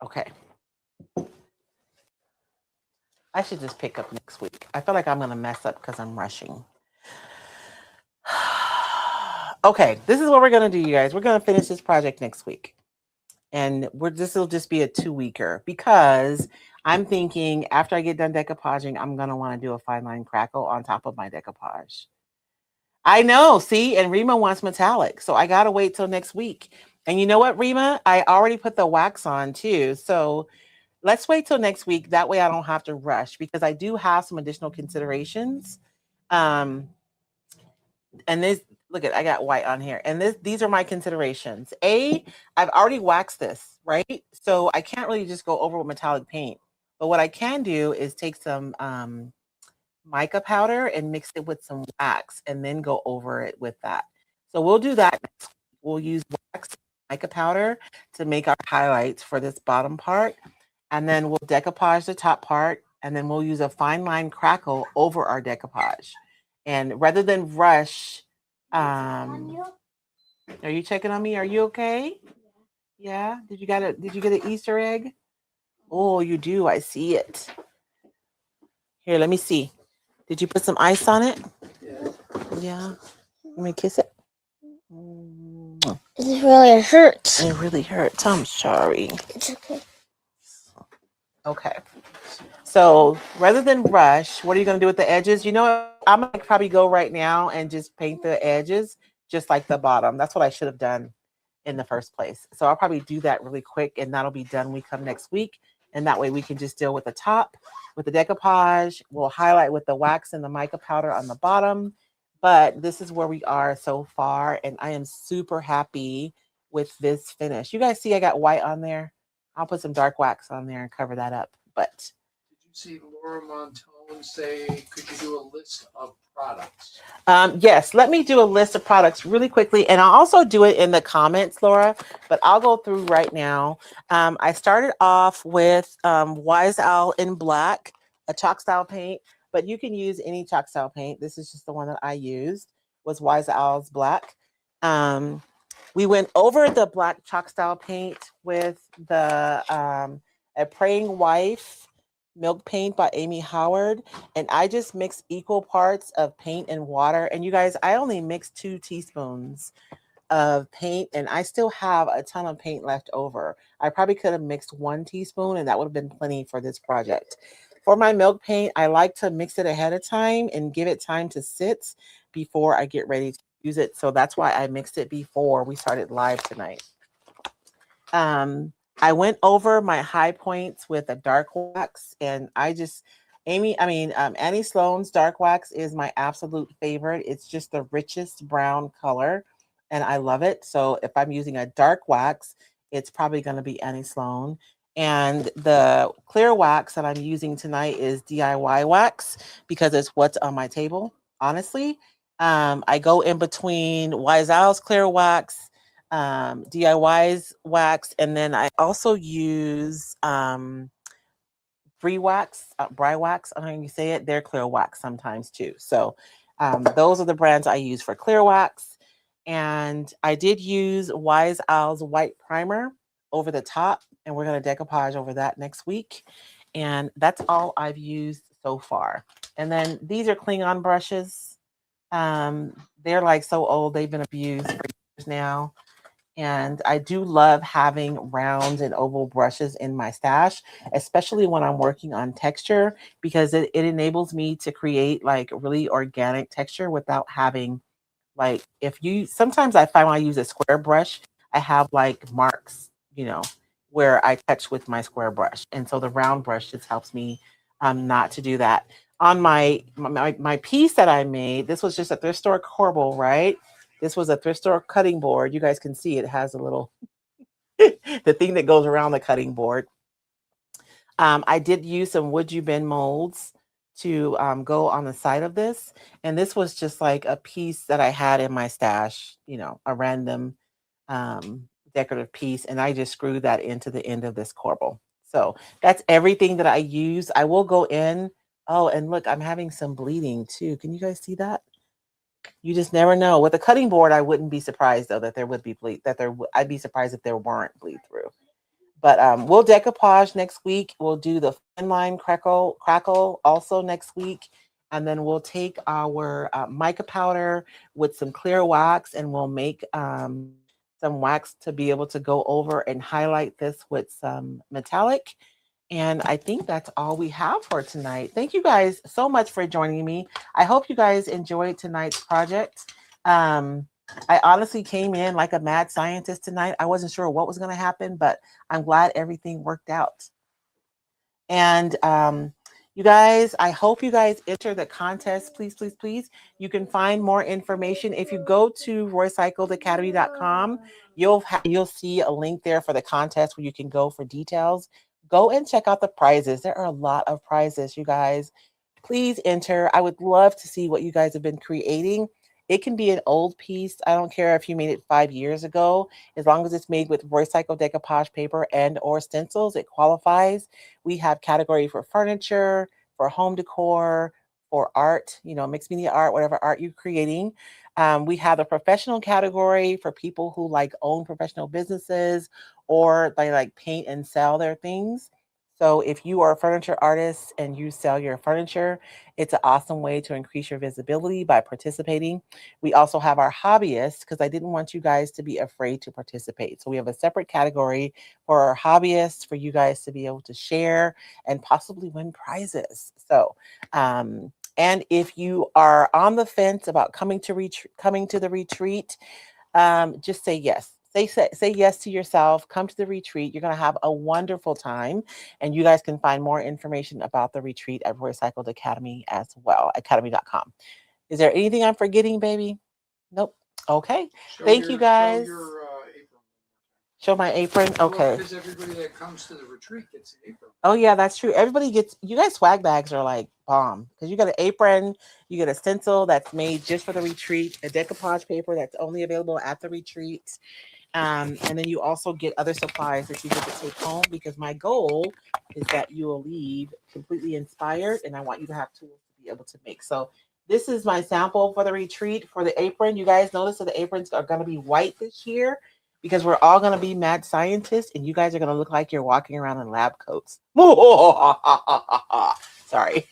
Okay. I should just pick up next week. I feel like I'm going to mess up because I'm rushing. Okay, this is what we're going to do, you guys. We're going to finish this project next week. And this will just be a 2-weeker because I'm thinking after I get done decoupaging, I'm going to want to do a fine line crackle on top of my decoupage. I know, see, and Rima wants metallic. So I got to wait till next week. And you know what, Rima? I already put the wax on too. So let's wait till next week. That way I don't have to rush because I do have some additional considerations. And this, look at, I got white on here. And these are my considerations. I've already waxed this, right? So I can't really just go over with metallic paint. But what I can do is take some mica powder and mix it with some wax and then go over it with that. So we'll do that next week. We'll use wax, mica powder to make our highlights for this bottom part. And then we'll decoupage the top part, and then we'll use a fine line crackle over our decoupage. And rather than rush, are you checking on me? Are you okay? Yeah. Did you get an Easter egg? Oh, you do. I see it. Here, let me see. Did you put some ice on it? Yeah. Yeah. Let me kiss it. It really hurts. It really hurts. I'm sorry. It's okay. Okay. So rather than rush, what are you going to do with the edges? You know what? I'm going to probably go right now and just paint the edges just like the bottom. That's what I should have done in the first place. So I'll probably do that really quick and that'll be done when we come next week. And that way we can just deal with the top, with the decoupage. We'll highlight with the wax and the mica powder on the bottom. But this is where we are so far. And I am super happy with this finish. You guys see I got white on there? I'll put some dark wax on there and cover that up. But Did you see Laura Montone say, could you do a list of products? yes, let me do a list of products really quickly. And I'll also do it in the comments, Laura, but I'll go through right now. I started off with Wise Owl in black, a chalk style paint, but you can use any chalk style paint. This is just the one that I used, was Wise Owl's black. We went over the black chalk style paint with the A Praying Wife milk paint by Amy Howard, and I just mixed equal parts of paint and water. And you guys, I only mixed 2 teaspoons of paint, and I still have a ton of paint left over. I probably could have mixed 1 teaspoon, and that would have been plenty for this project. For my milk paint, I like to mix it ahead of time and give it time to sit before I get ready to use it. So that's why I mixed it before we started live tonight. I went over my high points with a dark wax, and Annie Sloan's dark wax is my absolute favorite. It's just the richest brown color, and I love it. So if I'm using a dark wax, it's probably going to be Annie Sloan. And the clear wax that I'm using tonight is DIY wax because it's what's on my table, honestly. I go in between Wise Owl's clear wax, DIY's wax, and then I also use Bree wax, Bry wax. I don't know how you say it. They're clear wax sometimes too. So those are the brands I use for clear wax. And I did use Wise Owl's white primer over the top, and we're going to decoupage over that next week. And that's all I've used so far. And then these are Klingon brushes. They're like so old, they've been abused for years now. And I do love having round and oval brushes in my stash, especially when I'm working on texture, because it enables me to create like really organic texture without having like, if you sometimes I find when I use a square brush, I have like marks, where I touch with my square brush. And so the round brush just helps me not to do that. On my piece that I made, this was just a thrift store corbel, right? This was a thrift store cutting board. You guys can see it has a little the thing that goes around the cutting board. I did use some would you bend molds to go on the side of this. And this was just like a piece that I had in my stash, a random decorative piece. And I just screwed that into the end of this corbel. So that's everything that I use. I will go in. Oh, and look, I'm having some bleeding too. Can you guys see that? You just never know. With a cutting board, I wouldn't be surprised though that there would be bleed. I'd be surprised if there weren't bleed through. But we'll decoupage next week. We'll do the fine line crackle also next week. And then we'll take our mica powder with some clear wax and we'll make some wax to be able to go over and highlight this with some metallic. And I think that's all we have for tonight. Thank you guys so much for joining me. I hope you guys enjoyed tonight's project. I honestly came in like a mad scientist tonight. I wasn't sure what was going to happen, but I'm glad everything worked out. And you guys, I hope you guys enter the contest. Please, please, please. You can find more information. If you go to roycycledacademy.com, you'll see a link there for the contest where you can go for details. Go and check out the prizes. There are a lot of prizes, you guys. Please enter. I would love to see what you guys have been creating. It can be an old piece. I don't care if you made it 5 years ago. As long as it's made with recycled decoupage paper and or stencils, it qualifies. We have category for furniture, for home decor, for art, mixed media art, whatever art you're creating. We have a professional category for people who like own professional businesses or they like paint and sell their things. So if you are a furniture artist and you sell your furniture, it's an awesome way to increase your visibility by participating. We also have our hobbyists because I didn't want you guys to be afraid to participate. So we have a separate category for our hobbyists for you guys to be able to share and possibly win prizes. So, and if you are on the fence about coming to the retreat, just say yes. Say yes to yourself. Come to the retreat. You're going to have a wonderful time. And you guys can find more information about the retreat at Royce Cycled Academy as well, academy.com. Is there anything I'm forgetting, baby? Nope. Okay. Thank you, guys. Show your apron. Show my apron. Okay. Because everybody that comes to the retreat gets an apron. Oh yeah, that's true. Everybody gets, you guys swag bags are like bomb because you got an apron, you get a stencil that's made just for the retreat, a decoupage paper that's only available at the retreat. And then you also get other supplies that you get to take home because my goal is that you will leave completely inspired and I want you to have tools to be able to make. So this is my sample for the retreat for the apron. You guys notice that the aprons are going to be white this year because we're all going to be mad scientists and you guys are going to look like you're walking around in lab coats. Sorry.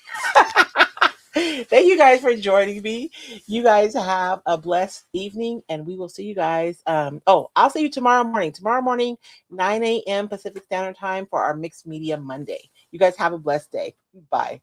Thank you guys for joining me. You guys have a blessed evening and we will see you guys. I'll see you tomorrow morning. Tomorrow morning, 9 a.m. Pacific Standard Time for our Mixed Media Monday. You guys have a blessed day. Bye.